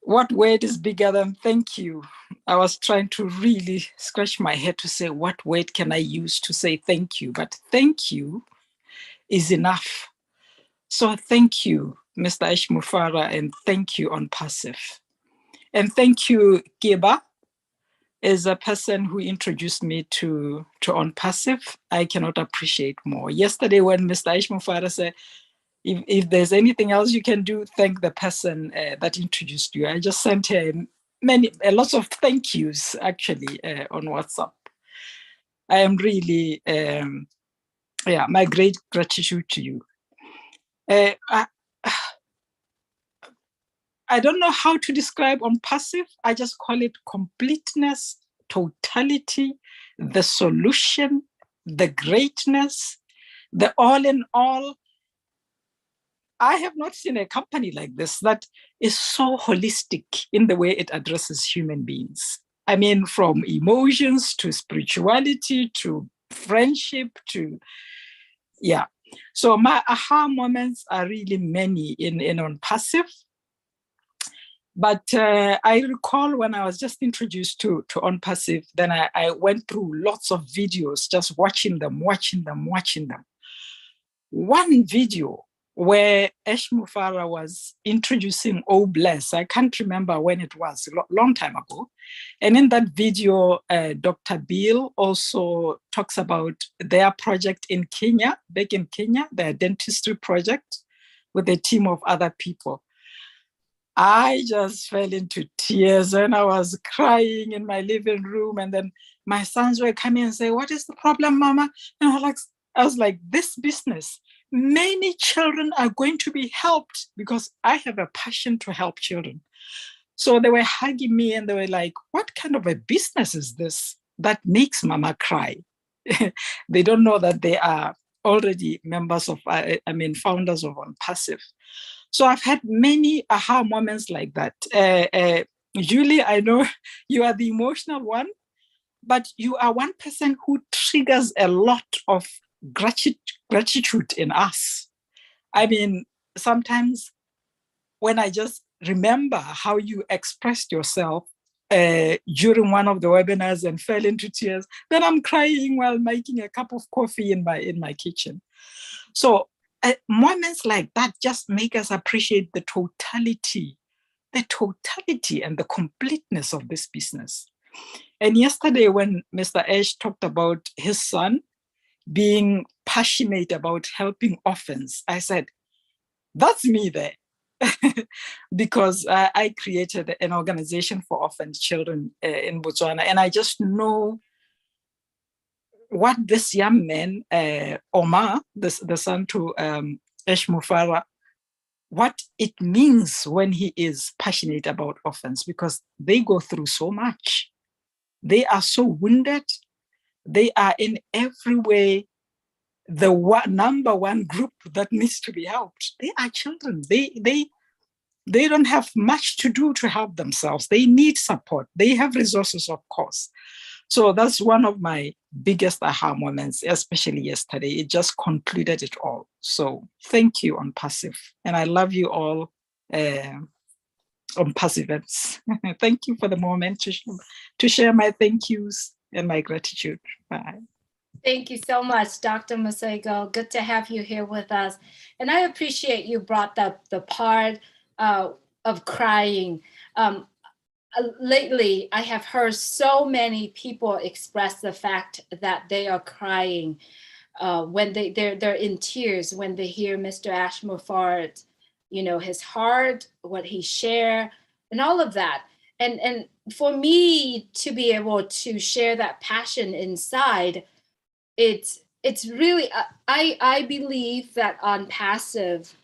What word is bigger than thank you? I was trying to really scratch my head to say, what word can I use to say thank you? But thank you is enough. So thank you, Mr. Ishmufara, and thank you, Unpassive. And thank you, Giba, as a person who introduced me to Unpassive. I cannot appreciate more. Yesterday, when Mr. Ishmufara said, if there's anything else you can do, thank the person that introduced you. I just sent her lots of thank yous, actually, on WhatsApp. I am really, my great gratitude to you. I don't know how to describe Unpassive. I just call it completeness, totality, the solution, the greatness, the all in all. I have not seen a company like this that is so holistic in the way it addresses human beings. I mean, from emotions to spirituality to friendship to, yeah. So my aha moments are really many in Unpassive. But I recall when I was just introduced to Unpassive, then I went through lots of videos, just watching them. One video where Ishmufara was introducing Oh Bless, I can't remember when it was, a long time ago. And in that video, Dr. Bill also talks about their project in Kenya, back in Kenya, their dentistry project with a team of other people. I just fell into tears and I was crying in my living room. And then my sons were coming and say, what is the problem, Mama? And I was like, this business, many children are going to be helped because I have a passion to help children. So they were hugging me and they were like, what kind of a business is this that makes Mama cry? They don't know that they are already members of, founders of Unpassive. So I've had many aha moments like that. Julie, I know you are the emotional one, but you are one person who triggers a lot of gratitude in us. I mean, sometimes when I just remember how you expressed yourself during one of the webinars and fell into tears, then I'm crying while making a cup of coffee in my kitchen. So moments like that just make us appreciate the totality and the completeness of this business. And yesterday when Mr. Ash talked about his son being passionate about helping orphans, I said, that's me there. Because I created an organization for orphan children in Botswana. And I just know what this young man, Omar, the son to Ishmufara, what it means when he is passionate about orphans, because they go through so much. They are so wounded. They are in every way the number one group that needs to be helped. They are children. They they don't have much to do to help themselves. They need support. They have resources, of course. So that's one of my biggest aha moments, especially yesterday. It just concluded it all. So thank you on Passive. And I love you all on Passive. Thank you for the moment to share my thank yous and my gratitude. Bye. Thank you so much, Dr. Masego. Good to have you here with us. And I appreciate you brought up the part of crying. Lately, I have heard so many people express the fact that they are crying when they're in tears when they hear Mr. Ashmore, his heart, what he shared, and all of that. And for me to be able to share that passion inside, it's really I believe that on Passive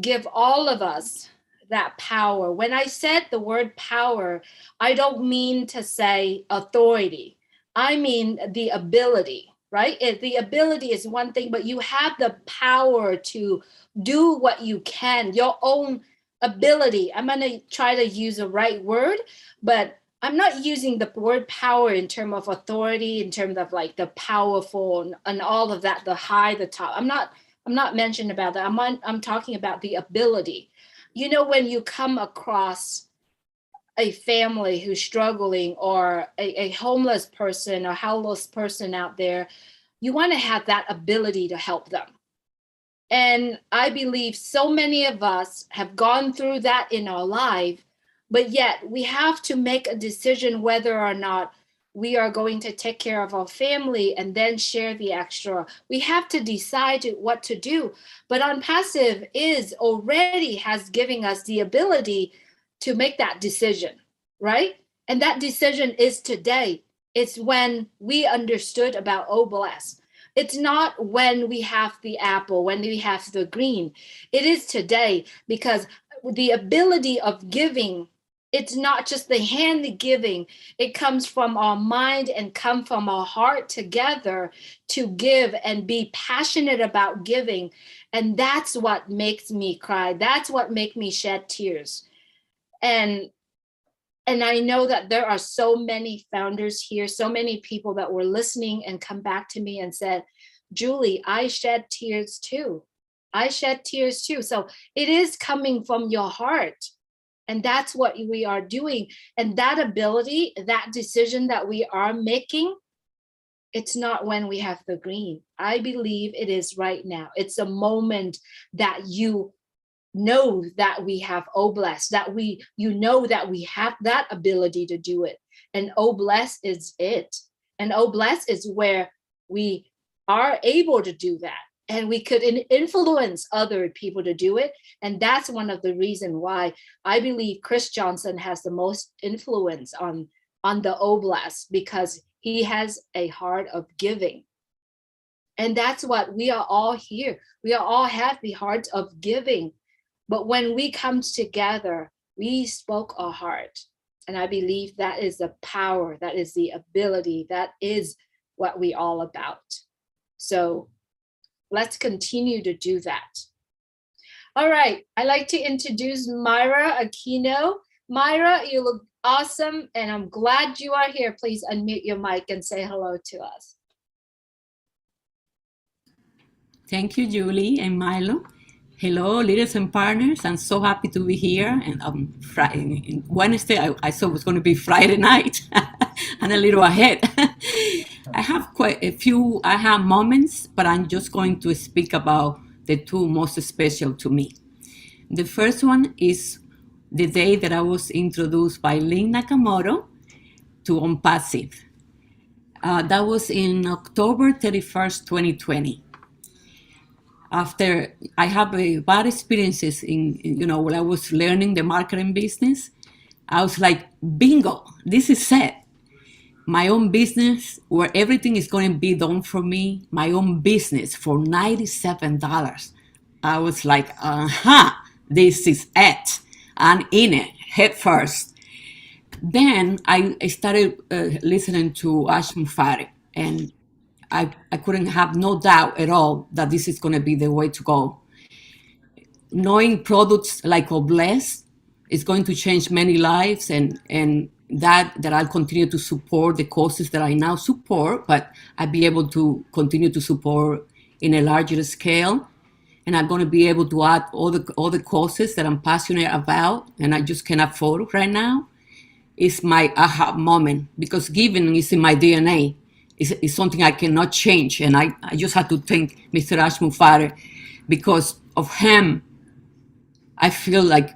give all of us that power. When I said the word power, I don't mean to say authority. I mean the ability, right? The ability is one thing, but you have the power to do what you can, your own ability. I'm going to try to use the right word, but I'm not using the word power in terms of authority, in terms of like the powerful and all of that, the high, the top. I'm not mentioning about that. I'm talking about the ability. When you come across a family who's struggling, or a homeless person or helpless person out there, you want to have that ability to help them. And I believe so many of us have gone through that in our life, but yet we have to make a decision whether or not we are going to take care of our family and then share the extra. We have to decide what to do. But on Passive already has given us the ability to make that decision, right? And that decision is today. It's when we understood about Oblast. It's not when we have the apple, when we have the green. It is today, because the ability of giving, it's not just the hand giving. It comes from our mind and come from our heart together to give and be passionate about giving. And that's what makes me cry. That's what makes me shed tears. And I know that there are so many founders here, so many people that were listening and come back to me and said, Julie, I shed tears too. I shed tears too. So it is coming from your heart. And that's what we are doing. And that ability, that decision that we are making, it's not when we have the green. I believe it is right now. It's a moment that you know that we have Oblast, that we have that ability to do it. And Oblast is it. And Oblast is where we are able to do that. And we could influence other people to do it. And that's one of the reasons why I believe Chris Johnson has the most influence on the Oblast, because he has a heart of giving. And that's what we are all here. We all have the heart of giving. But when we come together, we spoke our heart. And I believe that is the power, that is the ability, that is what we all about. So let's continue to do that. All right, I'd like to introduce Myra Aquino. Myra, you look awesome, and I'm glad you are here. Please unmute your mic and say hello to us. Thank you, Julie and Milo. Hello, leaders and partners. I'm so happy to be here. And Friday, Wednesday, I thought it was going to be Friday night. and a little ahead. I have quite a few aha moments, but I'm just going to speak about the two most special to me. The first one is the day that I was introduced by Lynn Nakamoto to On Passive. That was in October 31st, 2020. After I have bad experiences when I was learning the marketing business, I was like, bingo, this is it. My own business where everything is going to be done for me, my own business for $97. I was like, this is it. I'm in it, head first. Then I started listening to Ash Mufari, and I couldn't have no doubt at all that this is going to be the way to go. Knowing products like Oblast, it's going to change many lives, and that I'll continue to support the causes that I now support, but I'll be able to continue to support in a larger scale. And I'm going to be able to add all the causes that I'm passionate about, and I just can't afford right now. It's my aha moment, because giving is in my DNA. It's something I cannot change, and I just have to thank Mr. Ash Mufare. Because of him, I feel like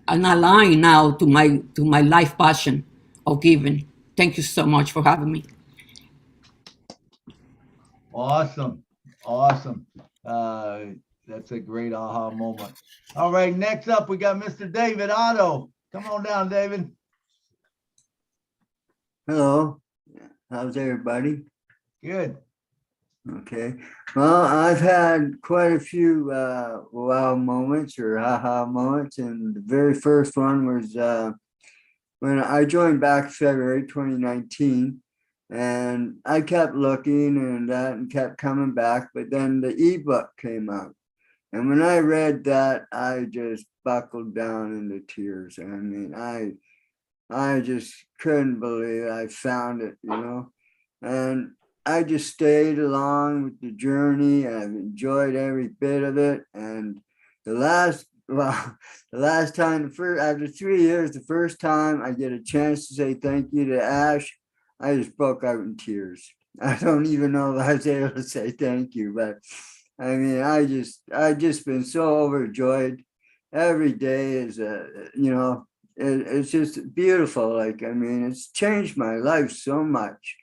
I'm aligned now to my life passion of giving. Thank you so much for having me. Awesome. Awesome. That's a great aha moment. All right, next up, we got Mr. David Otto. Come on down, David. Hello. How's everybody? Good. Okay. Well, I've had quite a few wow moments or haha moments, and the very first one was when I joined back February 2019, and I kept looking and kept coming back, but then the ebook came out. And when I read that, I just buckled down into tears. I mean, I just couldn't believe I found it, and I just stayed along with the journey. I've enjoyed every bit of it. And the last time, after 3 years, the first time I get a chance to say thank you to Ash, I just broke out in tears. I don't even know if I was able to say thank you, but I mean, I just been so overjoyed. Every day is it's just beautiful. Like, I mean, it's changed my life so much.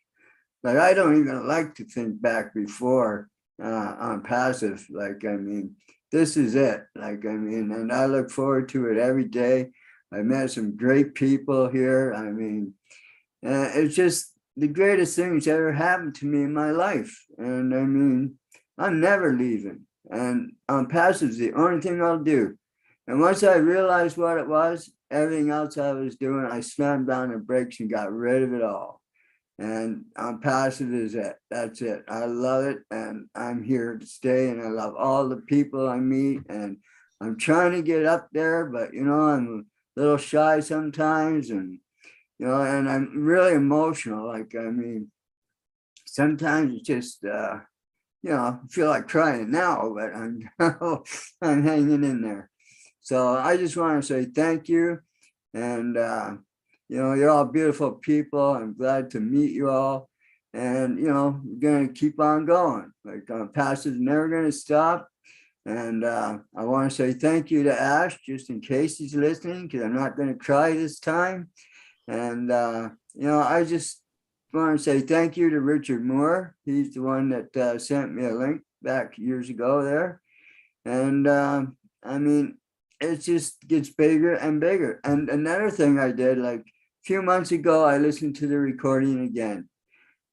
Like, I don't even like to think back before on passive. Like, I mean, this is it. Like, I mean, and I look forward to it every day. I met some great people here. I mean, it's just the greatest thing that's ever happened to me in my life. And I mean, I'm never leaving. And on passive is the only thing I'll do. And once I realized what it was, everything else I was doing, I slammed down the brakes and got rid of it all. And on passive is it. That's it. I love it, and I'm here to stay, and I love all the people I meet, and I'm trying to get up there, but I'm a little shy sometimes, and and I'm really emotional. Like, I mean, sometimes it's just I feel like crying now, but I'm hanging in there. So I just want to say thank you, and you're all beautiful people. I'm glad to meet you all. And, we're going to keep on going. Like, passive is never going to stop. And I want to say thank you to Ash, just in case he's listening, because I'm not going to cry this time. And, I just want to say thank you to Richard Moore. He's the one that sent me a link back years ago there. And I mean, it just gets bigger and bigger. And another thing I did, like, a few months ago, I listened to the recording again,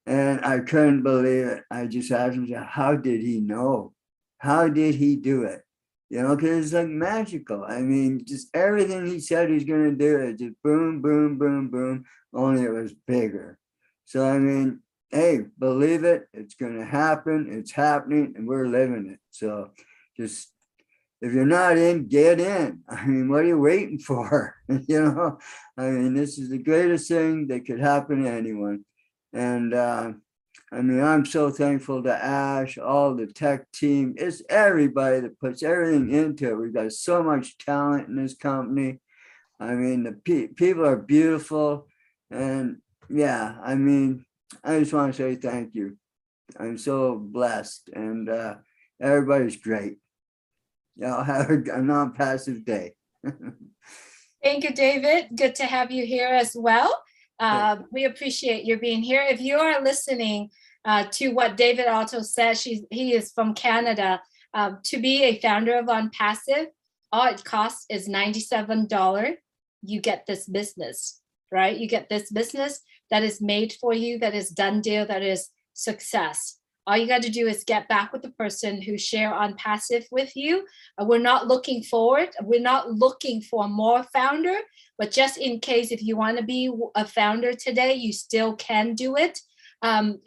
and I couldn't believe it. I just asked myself, how did he know? How did he do it? Because it's like magical. I mean, just everything he said he's going to do, it just boom, boom, boom, boom, only it was bigger. So, I mean, hey, believe it. It's going to happen. It's happening, and we're living it. So just, if you're not in, get in. I mean, what are you waiting for? I mean, this is the greatest thing that could happen to anyone. And I mean, I'm so thankful to Ash, all the tech team. It's everybody that puts everything into it. We've got so much talent in this company. I mean, the people are beautiful. And yeah, I mean, I just want to say thank you. I'm so blessed, and everybody's great. Y'all have a non-passive day. Thank you, David. Good to have you here as well. We appreciate your being here. If you are listening to what David Otto said, he is from Canada. To be a founder of OnPassive, all it costs is $97. You get this business, right? You get this business that is made for you, that is done deal, that is success. All you got to do is get back with the person who share OnPassive with you. We're not looking forward. We're not looking for more founder, but just in case, if you want to be a founder today, you still can do it.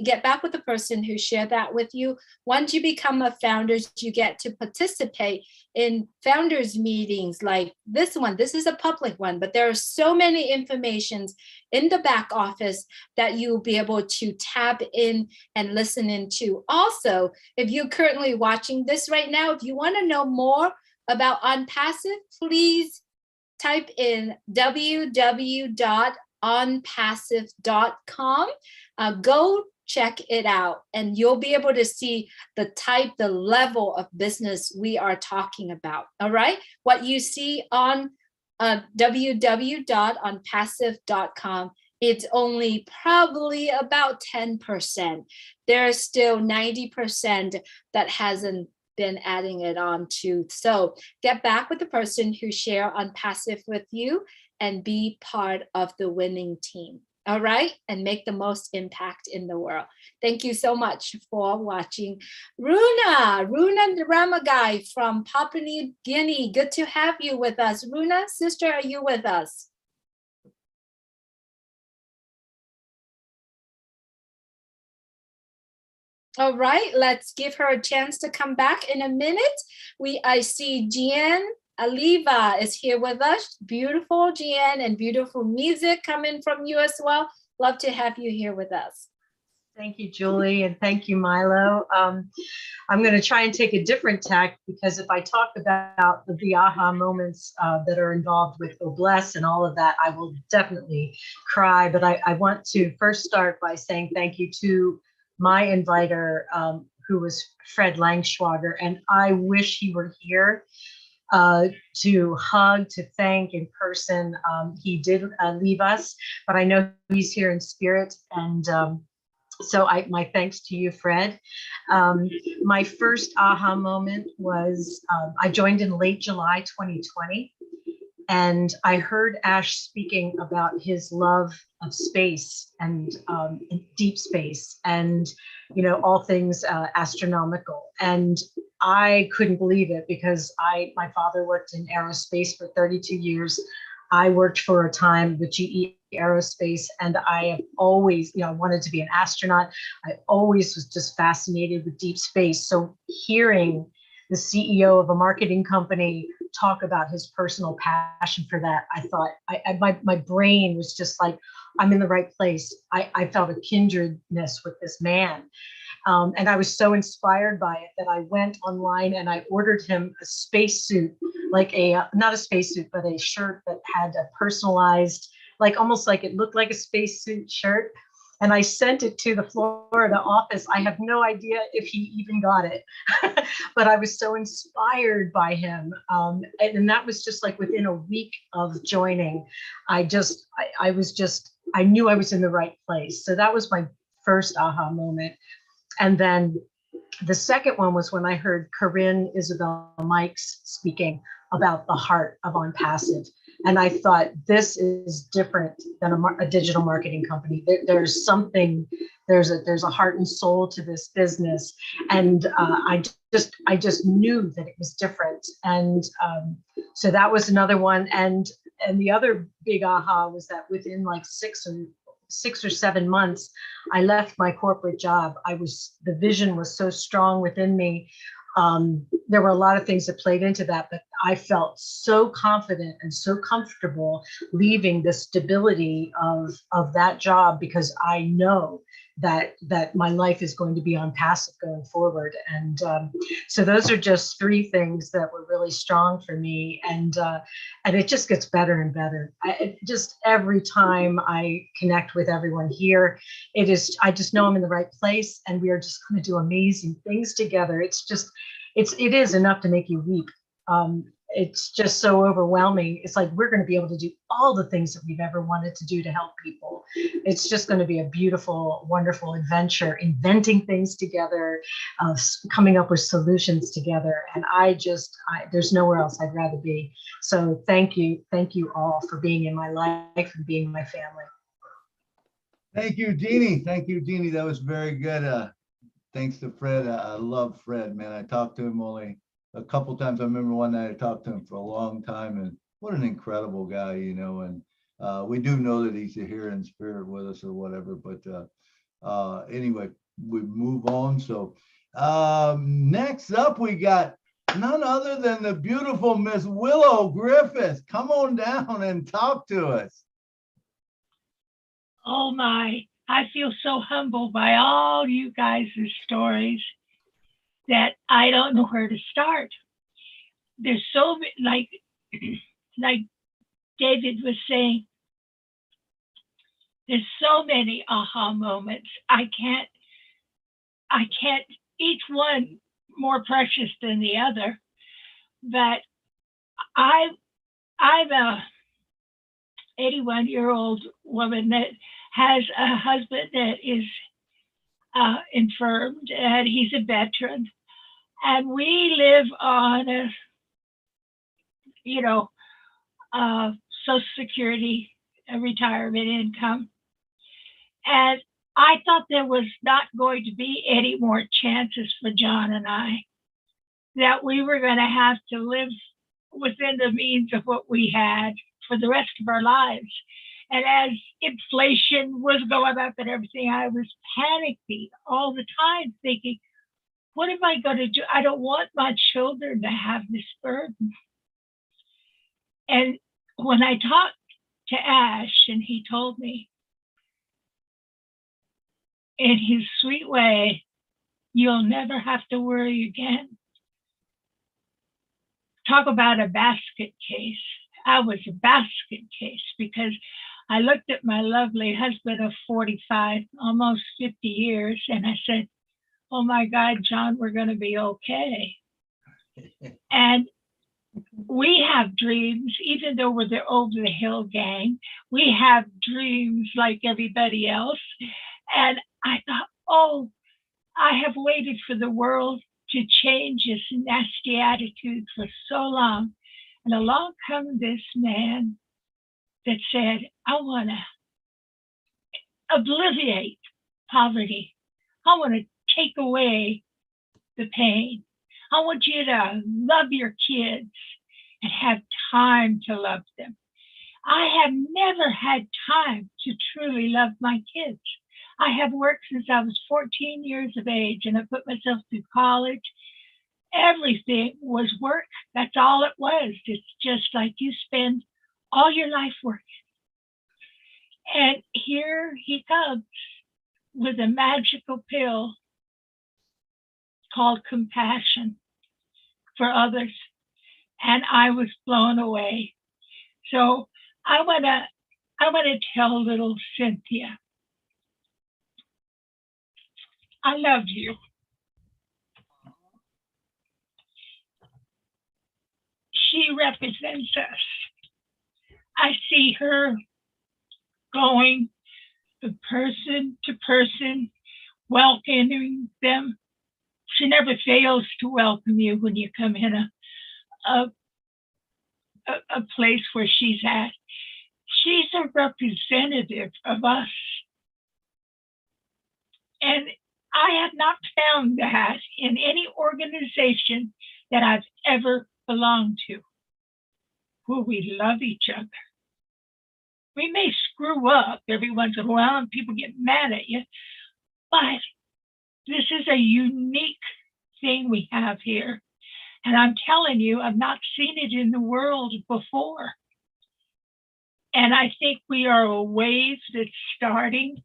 get back with the person who shared that with you. Once you become a founder, you get to participate in founders meetings like this one. This is a public one, but there are so many informations in the back office that you'll be able to tap in and listen into. Also, if you're currently watching this right now, if you want to know more about Unpassive, please type in www.unpassive.com. Go check it out, and you'll be able to see the level of business we are talking about. All right. What you see on www.unpassive.com, it's only probably about 10%. There's still 90% that hasn't been adding it on to. So get back with the person who share Unpassive with you and be part of the winning team. All right, and make the most impact in the world. Thank you so much for watching. Runa Ramagai from Papua New Guinea. Good to have you with us. Runa, sister, are you with us? All right, let's give her a chance to come back in a minute. I see Jean Aliva is here with us. Beautiful, Jean, and beautiful music coming from you as well. Love to have you here with us. Thank you, Julie, and thank you, Milo. I'm going to try and take a different tack, because if I talk about the aha moments that are involved with Obless and all of that, I will definitely cry. But I want to first start by saying thank you to my inviter, who was Fred Langschwager, and I wish he were here to hug, to thank in person. He did leave us, but I know he's here in spirit, and so my thanks to you, Fred. My first aha moment was I joined in late July 2020, and I heard Ash speaking about his love of space and deep space, and all things astronomical. And I couldn't believe it, because my father worked in aerospace for 32 years. I worked for a time with GE Aerospace, and I have always, wanted to be an astronaut. I always was just fascinated with deep space. So hearing the CEO of a marketing company talk about his personal passion for that, I thought my brain was just like, I'm in the right place. I felt a kindredness with this man. And I was so inspired by it that I went online and I ordered him a spacesuit, like not a spacesuit, but a shirt that had a personalized, almost like it looked like a spacesuit shirt. And I sent it to the Florida office. I have no idea if he even got it, but I was so inspired by him. And that was just like within a week of joining. I knew I was in the right place. So that was my first aha moment. And then the second one was when I heard Corinne Isabel Mikes speaking about the heart of Unpassive. And I thought, this is different than a digital marketing company. There's something, there's a heart and soul to this business. And I just knew that it was different. And so that was another one. And the other big aha was that within like 6 or 7 months, I left my corporate job. The vision was so strong within me. There were a lot of things that played into that, but I felt so confident and so comfortable leaving the stability of that job, because I know that my life is going to be Unpassive going forward. And so those are just 3 things that were really strong for me. And it just gets better and better. Just every time I connect with everyone here, I just know I'm in the right place, and we are just going to do amazing things together. It is enough to make you weep. It's just so overwhelming. It's like we're going to be able to do all the things that we've ever wanted to do to help people. It's just going to be a beautiful, wonderful adventure, inventing things together, coming up with solutions together. And there's nowhere else I'd rather be. So thank you all for being in my life and being my family. Thank you, Jeannie. Thank you, Jeannie. That was very good. Thanks to Fred. I love Fred, man. I talked to him only a couple times. I remember one night I talked to him for a long time, and what an incredible guy, and we do know that he's here in spirit with us or whatever, but Anyway, we move on. So next up, we got none other than the beautiful Miss Willow Griffith. Come on down and talk to us. Oh my, I feel so humbled by all you guys' stories that I don't know where to start. There's so like David was saying, there's so many aha moments. I can't, each one more precious than the other. But I'm a 81-year-old woman that has a husband that is infirmed, and he's a veteran. And we live on Social Security, a retirement income. And I thought there was not going to be any more chances for John and I, that we were going to have to live within the means of what we had for the rest of our lives. And as inflation was going up and everything, I was panicking all the time, thinking, what am I going to do? I don't want my children to have this burden. And when I talked to Ash, and he told me in his sweet way, you'll never have to worry again. Talk about a basket case. I was a basket case because I looked at my lovely husband of 45, almost 50 years, and I said, oh my God, John, we're going to be okay. And we have dreams, even though we're the over the hill gang, we have dreams like everybody else. And I thought, oh, I have waited for the world to change its nasty attitude for so long. And along comes this man that said, I want to obliviate poverty. I want to take away the pain. I want you to love your kids and have time to love them. I have never had time to truly love my kids. I have worked since I was 14 years of age, and I put myself through college. Everything was work. That's all it was. It's just like you spend all your life working. And here he comes with a magical pill called compassion for others. And I was blown away. So I want to tell little Cynthia, I love you. She represents us. I see her going from person to person, welcoming them. She never fails to welcome you when you come in a place where she's at. She's a representative of us. And I have not found that in any organization that I've ever belonged to, where we love each other. We may screw up every once in a while and people get mad at you, but this is a unique thing we have here. And I'm telling you, I've not seen it in the world before. And I think we are a wave that's starting,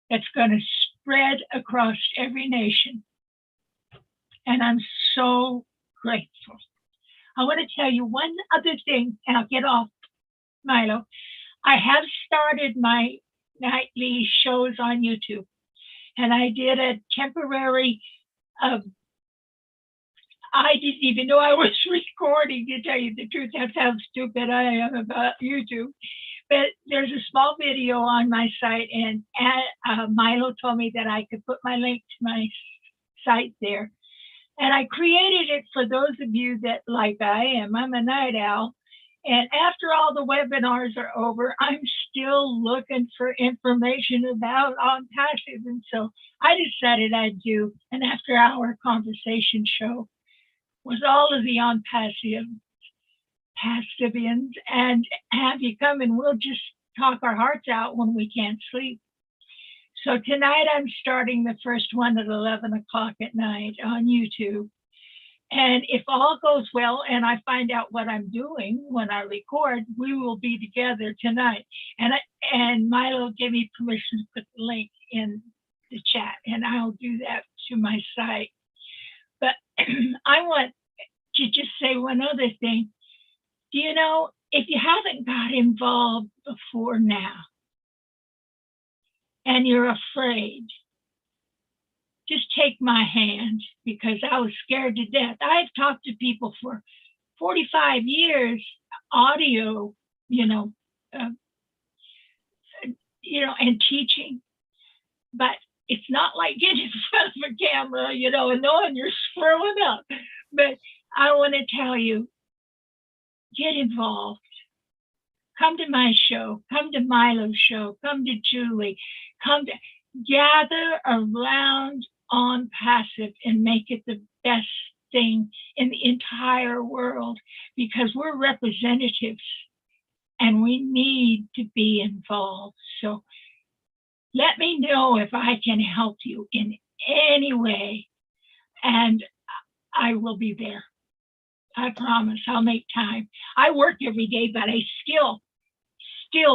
that's going to spread across every nation. And I'm so grateful. I want to tell you one other thing, and I'll get off, Milo. I have started my nightly shows on YouTube, and I did a temporary, I didn't even know I was recording, to tell you the truth. That's how stupid I am about YouTube. But there's a small video on my site, and Milo told me that I could put my link to my site there. And I created it for those of you that, like I am, I'm a night owl. And after all the webinars are over, I'm still looking for information about On Passive. And so I decided I'd do an after-hour conversation show with all of the On Passivians, and have you come and we'll just talk our hearts out when we can't sleep. So tonight I'm starting the first one at 11 o'clock at night on YouTube. And if all goes well and I find out what I'm doing when I record, we will be together tonight. And Milo gave me permission to put the link in the chat, and I'll do that to my site. But I want to just say one other thing. Do you know, if you haven't got involved before now and you're afraid, just take my hand, because I was scared to death. I've talked to people for 45 years, audio, and teaching, but it's not like getting in front of a camera, and knowing you're screwing up. But I want to tell you, get involved. Come to my show, come to Milo's show, come to Julie, gather around on Passive and make it the best thing in the entire world, because we're representatives and we need to be involved. So let me know if I can help you in any way, and I will be there. I promise I'll make time. I work every day, but I still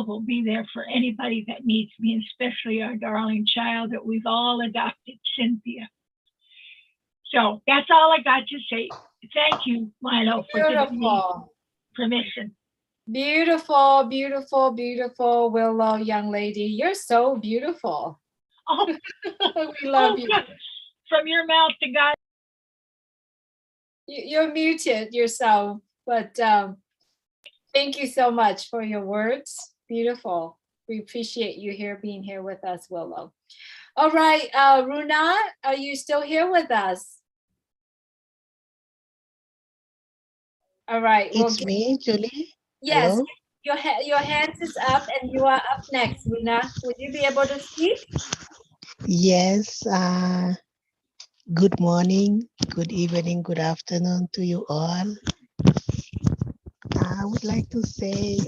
will be there for anybody that needs me, and especially our darling child that we've all adopted, Cynthia. So that's all I got to say. Thank you, Milo, for giving me permission. Beautiful, beautiful, beautiful, Willow, young lady. You're so beautiful. Oh, we love you. From your mouth to God. You're muted yourself, but thank you so much for your words. Beautiful. We appreciate you being here with us, Willow. All right, Runa, are you still here with us? All right. It's me, Julie. Yes, Hello? your hand is up and you are up next, Runa. Would you be able to speak? Yes. Good morning, good evening, good afternoon to you all. I would like to say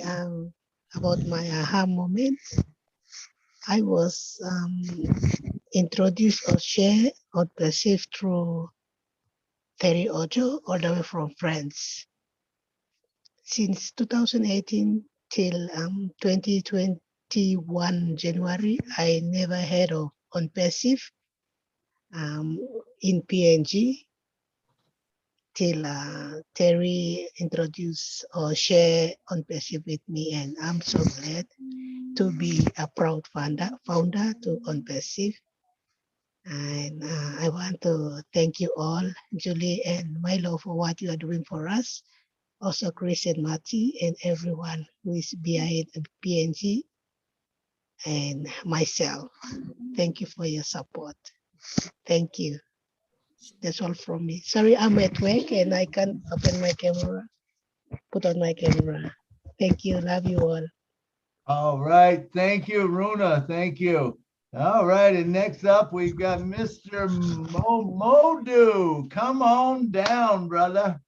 about my aha moment. I was introduced or shared or perceived through Terry Ojo all the way from France. Since 2018 till 2021 January, I never heard of Unpassive in PNG till Terry introduced or share Unpassive with me, and I'm so glad to be a proud founder to Unpassive. And I want to thank you all, Julie and Milo, for what you are doing for us. Also Chris and Marty and everyone who is behind PNG and myself. Thank you for your support. Thank you. That's all from me. Sorry, I'm at work and I can't open my camera, put on my camera. Thank you. Love you all. All right. Thank you, Runa. Thank you. All right. And next up, we've got Mr. Modu. Come on down, brother.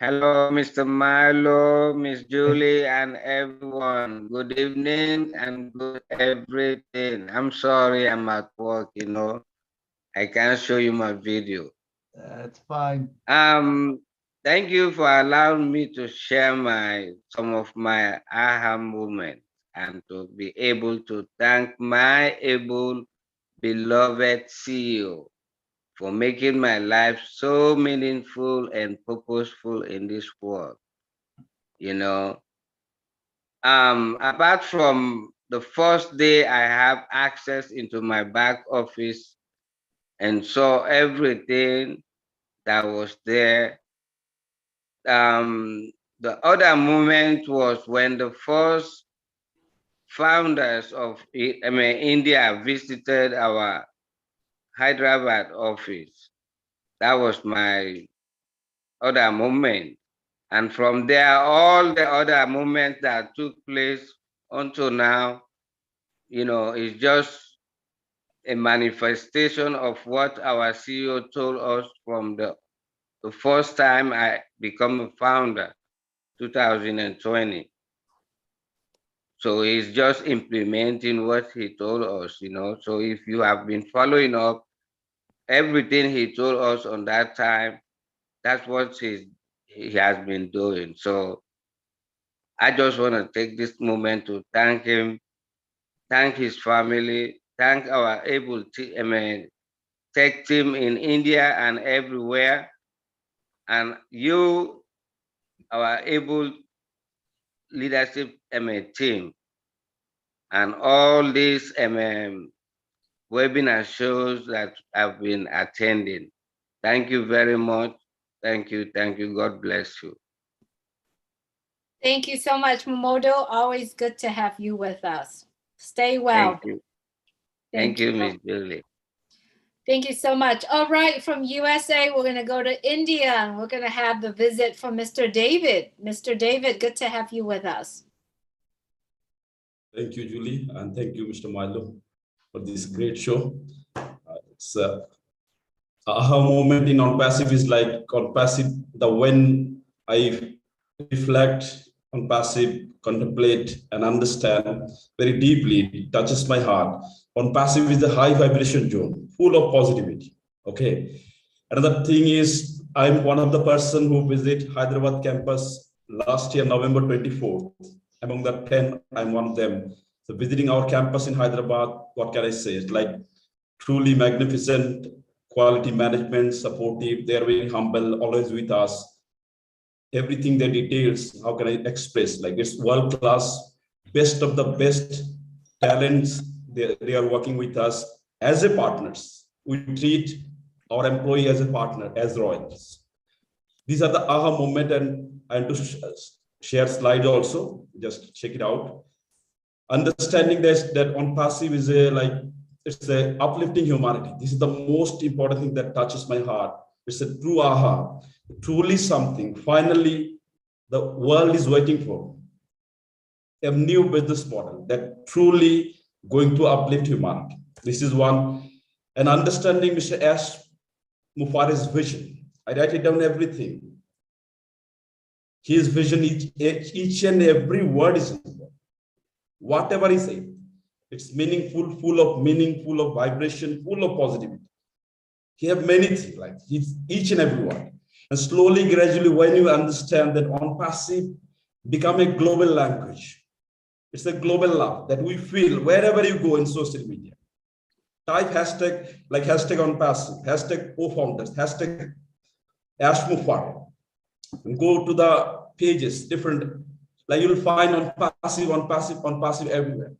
Hello, Mr. Milo, Miss Julie, and everyone. Good evening and good everything. I'm sorry I'm at work, I can't show you my video. That's fine. Thank you for allowing me to share some of my aha moments and to be able to thank my able, beloved CEO for making my life so meaningful and purposeful in this world. Apart from the first day I have access into my back office and saw everything that was there. The other moment was when the first founders of India visited our Hyderabad office. That was my other moment. And from there, all the other moments that took place until now, is just a manifestation of what our CEO told us from the first time I become a founder, 2020. So he's just implementing what he told us, you know. So if you have been following up everything he told us on that time, that's what he has been doing. So I just want to take this moment to thank him, thank his family, thank our tech team in India and everywhere, and you, our able leadership team, and all these webinar shows that I've been attending. Thank you very much. Thank you. Thank you. God bless you. Thank you so much, Momodo. Always good to have you with us. Stay well. Thank you. Thank you, Miss Julie. Thank you so much. All right, from USA, we're going to go to India, and we're going to have the visit from Mr. David. Mr. David, good to have you with us. Thank you, Julie, and thank you, Mr. Milo, for this great show. It's aha moment in on passive is like on passive, when I reflect on passive, contemplate and understand very deeply, it touches my heart. On passive is the high vibration zone, full of positivity. Okay. Another thing is I'm one of the person who visit Hyderabad campus last year, November 24th. Among the 10, I'm one of them. So visiting our campus in Hyderabad, what can I say? It's like truly magnificent, quality management, supportive. They're very humble, always with us. Everything they details, how can I express? Like it's world-class, best of the best talents. They are working with us as a partners. We treat our employee as a partner, as royals. These are the aha moment, and I want to share slides also. Just check it out. Understanding that on passive is it's a uplifting humanity. This is the most important thing that touches my heart. It's a true aha, truly something. Finally, the world is waiting for a new business model that truly going to uplift humanity. This is one. And understanding Mr. Ash Mufare's vision. I write it down everything. His vision, each and every word is important. Whatever he said, it's meaningful, full of meaning, full of vibration, full of positivity. He have many things like each and every one. And slowly, gradually, when you understand that on passive become a global language, it's a global love that we feel wherever you go in social media. Type hashtag, like hashtag on passive, hashtag co-founders, hashtag Ash Mufare. And go to the pages, different, like you'll find on passive everywhere.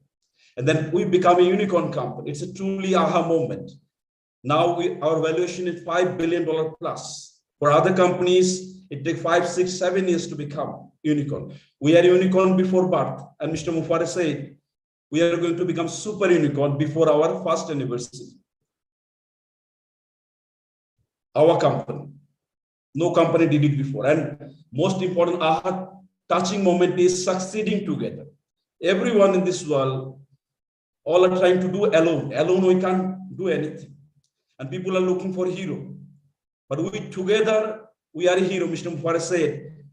And then we become a unicorn company. It's a truly aha moment. Now our valuation is $5 billion plus. For other companies, it takes 5, 6, 7 years to become unicorn. We are unicorn before birth. And Mr. Mufare said, we are going to become super unicorn before our first anniversary. Our company. No company did it before. And most important, aha touching moment is succeeding together. Everyone in this world, all are trying to do alone. Alone, we can't do anything. And people are looking for a hero. But we together, we are a hero. Mr. Mufare said,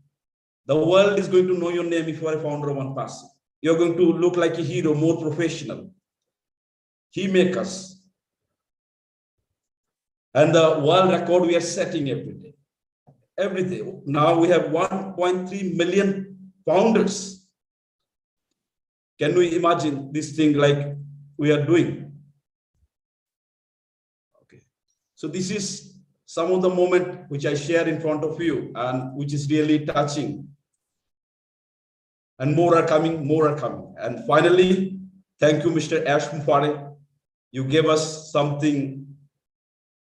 the world is going to know your name if you are a founder of OnePassive. You're going to look like a hero, more professional. He makes us. And the world record we are setting every day. Every day. Now we have 1.3 million founders. Can we imagine this thing like we are doing? Okay. So this is some of the moment which I share in front of you and which is really touching. And more are coming, more are coming. And finally, thank you, Mr. Ash Mufare. You gave us something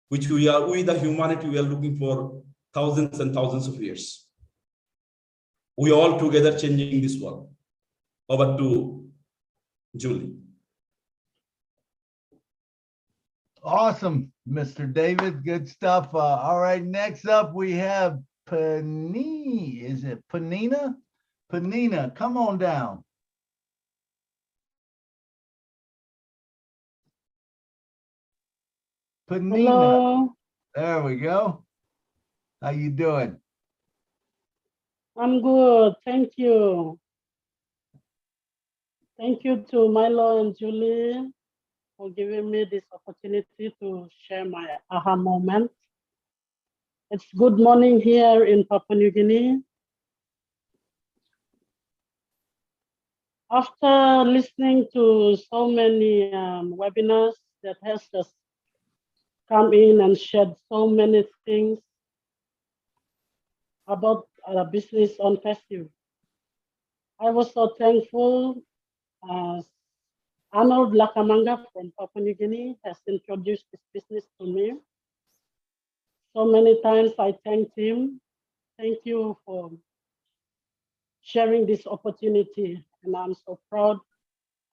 which we the humanity, we are looking for thousands and thousands of years. We all together changing this world. Over to Julie. Awesome, Mr. David. Good stuff. All right, next up we have Panini. Is it Panina? Panina, come on down. Panina. Hello. There we go. How you doing? I'm good. Thank you. Thank you to Milo and Julie for giving me this opportunity to share my aha moment. It's good morning here in Papua New Guinea. After listening to so many webinars that has just come in and shared so many things about business on festive, I was so thankful as Arnold Lakamanga from Papua New Guinea has introduced this business to me. So many times I thanked him. Thank you for sharing this opportunity, and I'm so proud.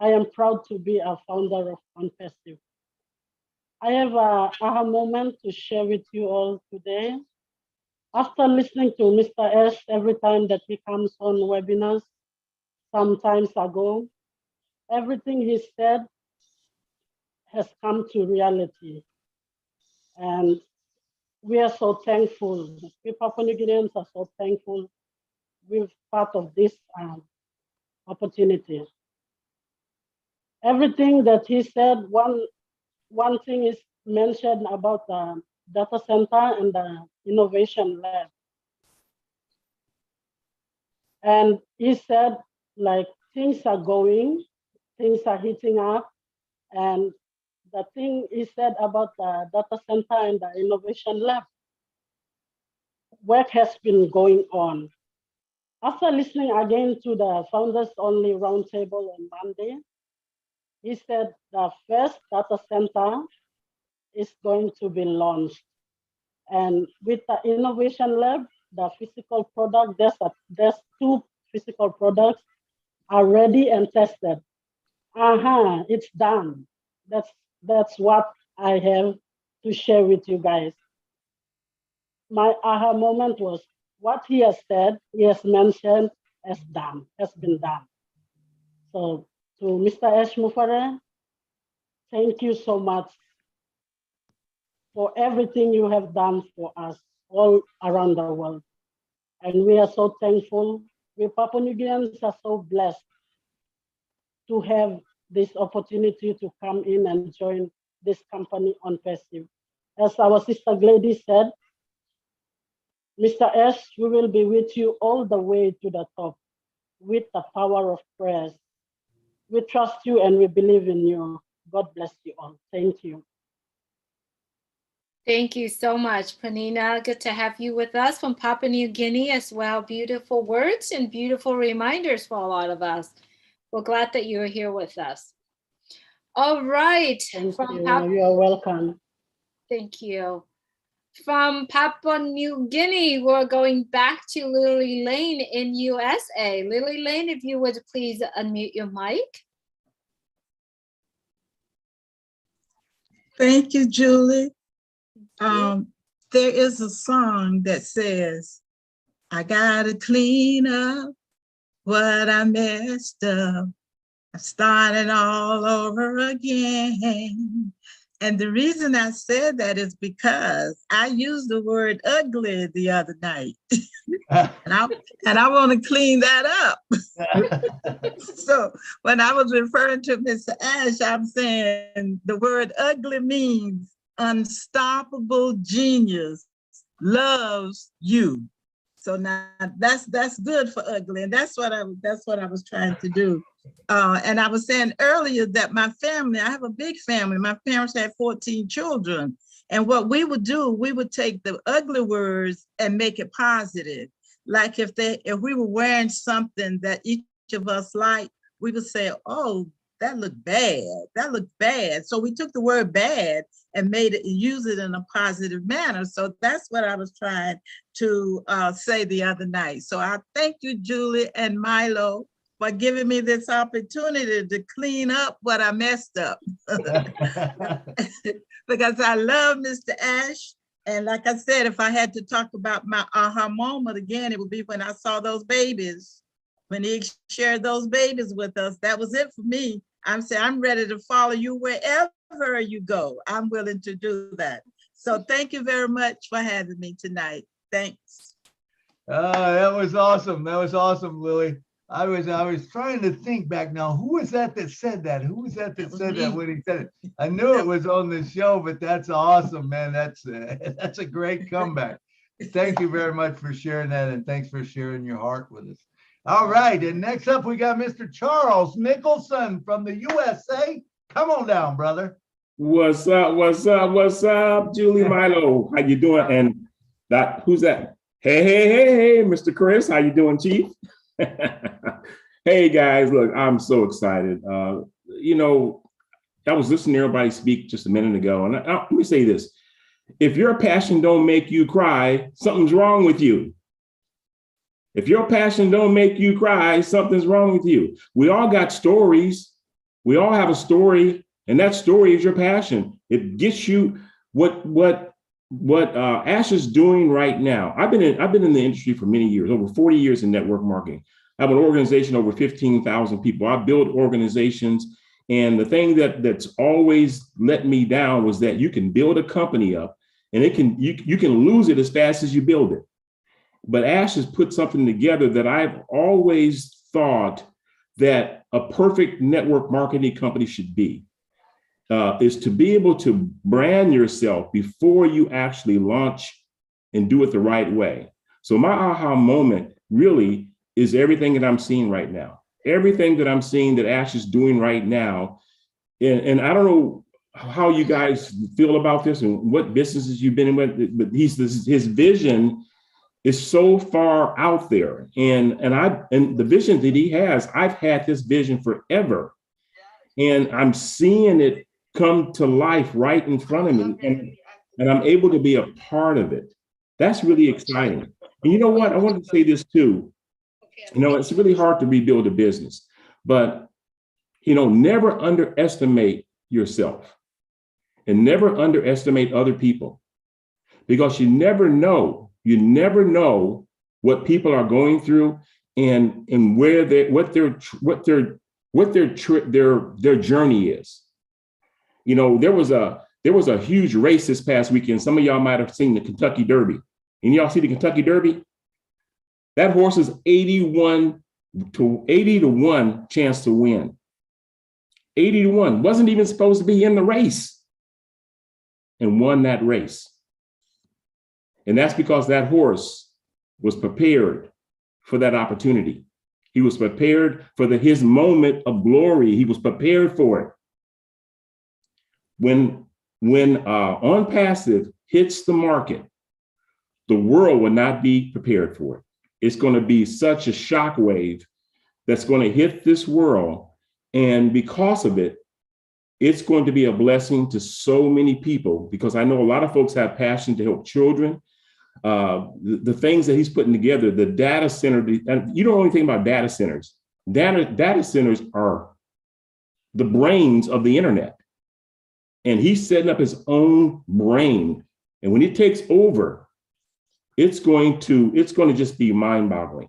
I am proud to be a founder of OnFestive. I have a aha moment to share with you all today. After listening to Mr. Ash every time that he comes on webinars some times ago, everything he said has come to reality. And we are so thankful. We Papua New Guineans are so thankful we're part of this opportunity. Everything that he said, one thing is mentioned about the data center and the innovation lab. And he said, like, things are going, things are heating up. And the thing he said about the data center and the innovation lab, work has been going on. After listening again to the Founders Only Roundtable on Monday, he said the first data center is going to be launched. And with the innovation lab, the physical product, there's 2 physical products are ready and tested. It's done. That's what I have to share with you guys. My aha moment was what he has said, he has mentioned, has been done. So to Mr. Ash Mufare, thank you so much for everything you have done for us all around the world. And we are so thankful. We Papua New Guineans are so blessed to have this opportunity to come in and join this company OnFestive. As our sister Gladys said, Mr. Ash, we will be with you all the way to the top with the power of prayers. We trust you and we believe in you. God bless you all. Thank you. Thank you so much, Panina. Good to have you with us from Papua New Guinea as well. Beautiful words and beautiful reminders for a lot of us. We're glad that you're here with us. All right. Thank you. You're welcome. Thank you. From Papua New Guinea, we're going back to Lily Lane in USA. Lily Lane, if you would please unmute your mic. Thank you, Julie. There is a song that says, I gotta clean up what I messed up. I started all over again. And the reason I said that is because I used the word ugly the other night. and I want to clean that up. So when I was referring to Mr. Ash, I'm saying the word ugly means unstoppable genius loves you. So now that's good for ugly, and that's what I was trying to do. And I was saying earlier that my family, I have a big family. My parents had 14 children, and what we would do, we would take the ugly words and make it positive. Like if we were wearing something that each of us liked, we would say, "Oh, that looked bad. That looked bad." So we took the word bad and made it, use it in a positive manner. So that's what I was trying to say the other night. So I thank you, Julie and Milo, for giving me this opportunity to clean up what I messed up. Because I love Mr. Ash. And like I said, if I had to talk about my aha moment again, it would be when I saw those babies. When he shared those babies with us, that was it for me. I'm saying, I'm ready to follow you wherever you go. I'm willing to do that. So thank you very much for having me tonight. Thanks. That was awesome. That was awesome, Lily. I was trying to think back now. Who was that said that? Who was that said that when he said it? I knew it was on the show, but that's awesome, man. That's a great comeback. Thank you very much for sharing that, and thanks for sharing your heart with us. All right, and next up we got Mr. Charles Nicholson from the USA. Come on down, brother. What's up? What's up? What's up, Julie Milo? How you doing? And that who's that? Hey, Mr. Chris, how you doing, Chief? Hey guys, look, I'm so excited. You know, I was listening to everybody speak just a minute ago, and let me say this: if your passion don't make you cry, something's wrong with you. If your passion don't make you cry, something's wrong with you. We all got stories. We all have a story, and that story is your passion. It gets you what Ash is doing right now. I've been in the industry for many years, over 40 years in network marketing. I have an organization over 15,000 people. I build organizations, and the thing that's always let me down was that you can build a company up, and you can lose it as fast as you build it. But Ash has put something together that I've always thought that a perfect network marketing company should be, is to be able to brand yourself before you actually launch and do it the right way. So my aha moment really is everything that I'm seeing right now. Everything that I'm seeing that Ash is doing right now. And I don't know how you guys feel about this and what businesses you've been in with, but his vision is so far out there. And the vision that he has, I've had this vision forever. And I'm seeing it come to life right in front of me. And I'm able to be a part of it. That's really exciting. And you know what? I wanted to say this too. You know, it's really hard to rebuild a business, but, you know, never underestimate yourself and never underestimate other people, because you never know what people are going through and where what their journey is. You know, there was a huge race this past weekend. Some of y'all might have seen the Kentucky Derby. And y'all see the Kentucky Derby? That horse is 80 to 1 chance to win. 80 to 1. Wasn't even supposed to be in the race and won that race. And that's because that horse was prepared for that opportunity. He was prepared for his moment of glory. He was prepared for it. When On Passive hits the market, the world will not be prepared for it. It's going to be such a shockwave that's going to hit this world. And because of it, it's going to be a blessing to so many people, because I know a lot of folks have passion to help children. The things that he's putting together, the data center, and you don't know anything about data centers. Data centers are the brains of the internet. And he's setting up his own brain. And when it takes over, it's going to just be mind-boggling.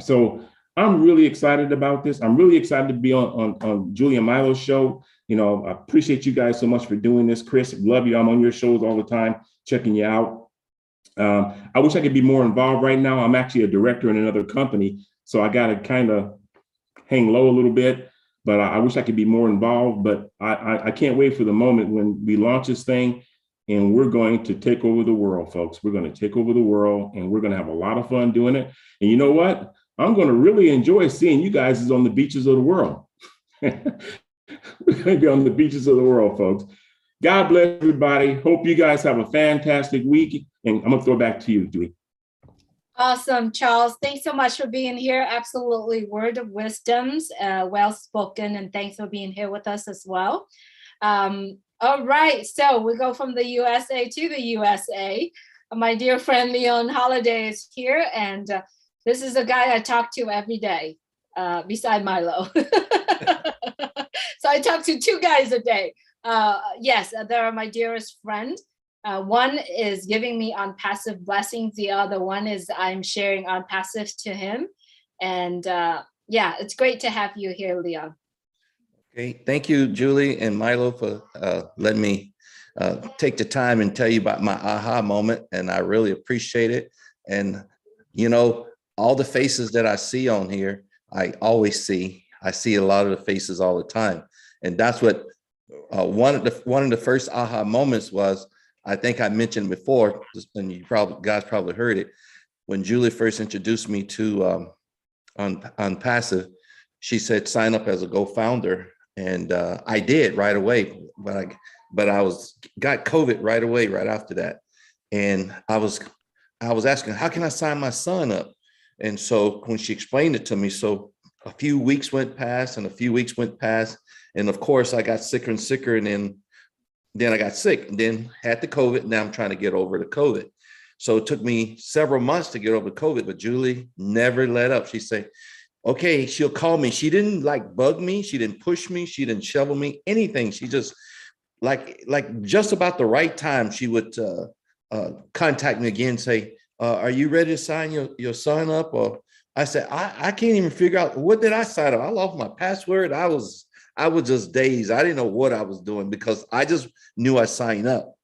So I'm really excited about this. I'm really excited to be on Julie and Milo's show. You know, I appreciate you guys so much for doing this. Chris, love you. I'm on your shows all the time, checking you out. I wish I could be more involved right now. I'm actually a director in another company, so I got to kind of hang low a little bit, but I wish I could be more involved. But I can't wait for the moment when we launch this thing. And we're going to take over the world, folks. We're going to take over the world, and we're going to have a lot of fun doing it. And you know what? I'm going to really enjoy seeing you guys on the beaches of the world. We're going to be on the beaches of the world, folks. God bless everybody. Hope you guys have a fantastic week. And I'm going to throw it back to you, Julie. Awesome, Charles. Thanks so much for being here. Absolutely. Word of wisdoms, well spoken. And thanks for being here with us as well. All right, so we go from the USA to the USA. My dear friend Leon Holiday is here, and this is a guy I talk to every day, beside Milo. So I talk to 2 guys a day. Yes, they are my dearest friend. One is giving me On Passive blessings. The other one is I'm sharing On Passive to him. And yeah, it's great to have you here, Leon. Okay, thank you, Julie and Milo, for letting me take the time and tell you about my aha moment, and I really appreciate it. And, you know, all the faces that I see on here, I always see. I see a lot of the faces all the time. And that's what one of the first aha moments was. I think I mentioned before, and you guys probably heard it, when Julie first introduced me to on Passive. She said sign up as a co-founder, and I did right away. But I got COVID right away, right after that, and I was asking, how can I sign my son up? And so when she explained it to me, so a few weeks went past, and a few weeks went past, and of course I got sicker and sicker, and then I got sick, and then had the COVID. Now I'm trying to get over the COVID. So it took me several months to get over COVID, but Julie never let up. She said, okay, she'll call me. She didn't like bug me. She didn't push me. She didn't shovel me, anything. She just like just about the right time, she would contact me again, say, are you ready to sign your son up? Or I said, I can't even figure out, what did I sign up? I lost my password. I was just dazed. I didn't know what I was doing because I just knew I signed up.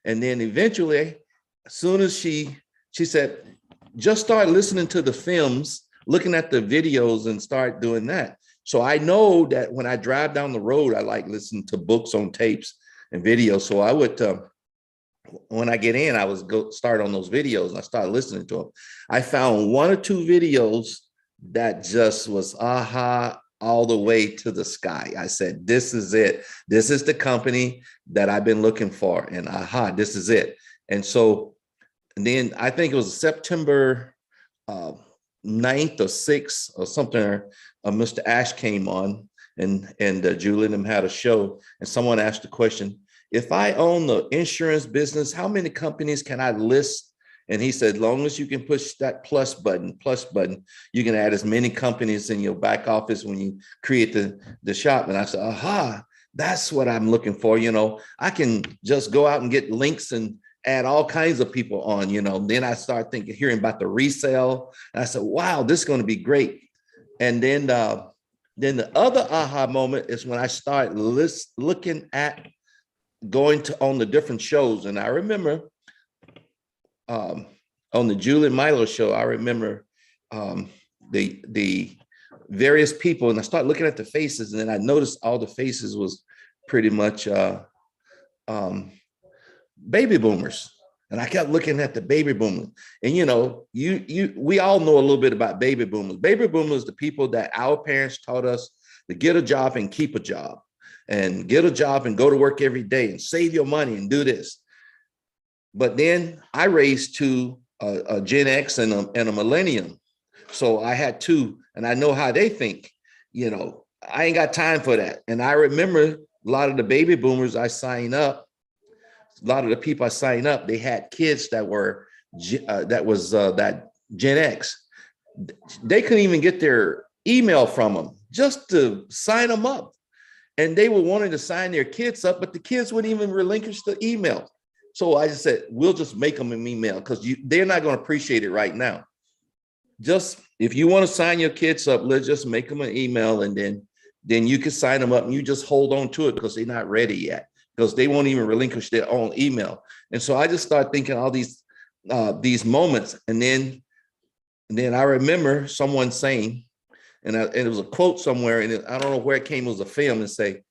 And then eventually, as soon as she said, just start listening to the films, looking at the videos, and start doing that. So I know that when I drive down the road, I like listening to books on tapes and videos. So I would, when I get in, I was start on those videos, and I started listening to them. I found 1 or 2 videos that just was aha all the way to the sky. I said, this is it. This is the company that I've been looking for, and aha, this is it. And so and then I think it was September 9th or 6th or something, Mr. Ash came on, and Julie and them had a show, and someone asked the question, if I own the insurance business, how many companies can I list? And he said, as long as you can push that plus button, you can add as many companies in your back office when you create the shop. And I said, aha, that's what I'm looking for. You know, I can just go out and get links and add all kinds of people on, you know. Then I start hearing about the resale. And I said, wow, this is going to be great. And then the other aha moment is when I start looking at going on the different shows. And I remember on the Julie and Milo show, I remember the various people, and I start looking at the faces, and then I noticed all the faces was pretty much baby boomers. And I kept looking at the baby boomers. And you know, we all know a little bit about baby boomers. Baby boomers, the people that our parents taught us to get a job and keep a job, and get a job and go to work every day and save your money and do this. But then I raised two, a Gen X and a millennium. So I had 2, and I know how they think. You know, I ain't got time for that. And I remember a lot of the baby boomers I signed up, a lot of the people I signed up, they had kids that were, that Gen X. They couldn't even get their email from them just to sign them up. And they were wanting to sign their kids up, but the kids wouldn't even relinquish the email. So I just said, we'll just make them an email, because they're not going to appreciate it right now. Just if you want to sign your kids up, let's just make them an email, and then you can sign them up, and you just hold on to it because they're not ready yet, because they won't even relinquish their own email. And so I just started thinking all these moments. And then I remember someone saying, and it was a quote somewhere, and I don't know where it came, it was a film, and say,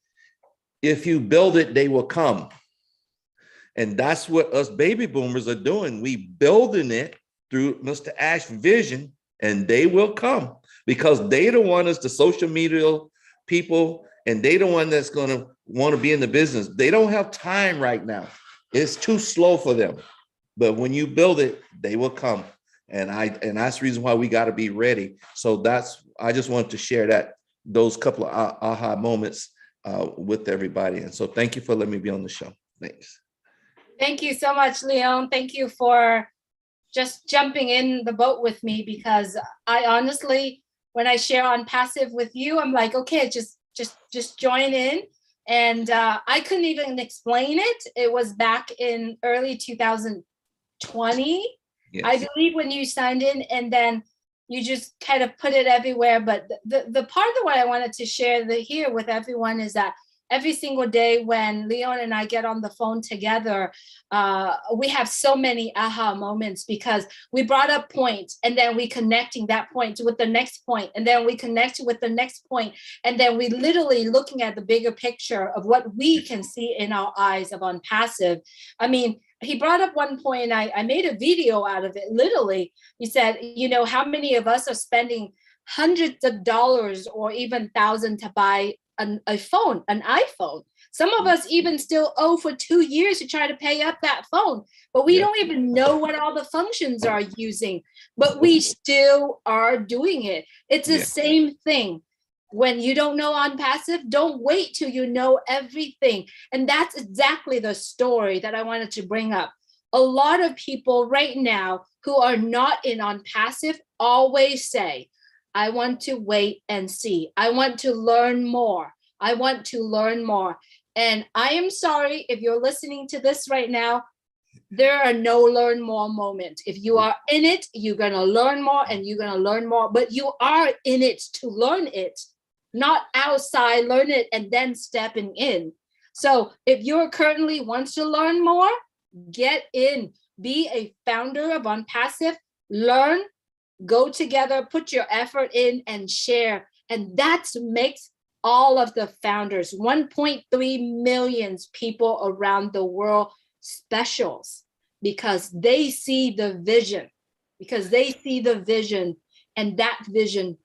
if you build it, they will come. And that's what us baby boomers are doing. We building it through Mr. Ash's vision, and they will come, because they the one is the social media people, and they the one that's going to want to be in the business. They don't have time right now. It's too slow for them. But when you build it, they will come. And that's the reason why we got to be ready. So I just wanted to share those couple of aha moments with everybody. And so thank you for letting me be on the show. Thanks. Thank you so much, Leon. Thank you for just jumping in the boat with me, because I honestly, when I share on Passive with you, I'm like, okay, just join in. And I couldn't even explain it. It was back in early 2020. Yes. I believe, when you signed in, and then you just kind of put it everywhere. But the part of what I wanted to share here with everyone is that every single day when Leon and I get on the phone together, we have so many aha moments because we brought up points and then we connecting that point with the next point, and then we connect with the next point, and then we literally looking at the bigger picture of what we can see in our eyes of Unpassive. I mean, he brought up one point, I made a video out of it. Literally, he said, you know, how many of us are spending hundreds of dollars or even thousands to buy an iPhone. Some of us even still owe for 2 years to try to pay up that phone, but we don't even know what all the functions are using, but we still are doing it. It's the same thing. When you don't know Unpassive, don't wait till you know everything. And that's exactly the story that I wanted to bring up. A lot of people right now who are not in Unpassive always say, I want to wait and see. I want to learn more. I want to learn more. And I am sorry if you're listening to this right now, there are no learn more moments. If you are in it, you're going to learn more and you're going to learn more, but you are in it to learn it, not outside, learn it and then stepping in. So if you're currently wants to learn more, get in, be a founder of Unpassive, learn, go together, put your effort in and share. And that makes all of the founders, 1.3 million people around the world, specials, because they see the vision, and that vision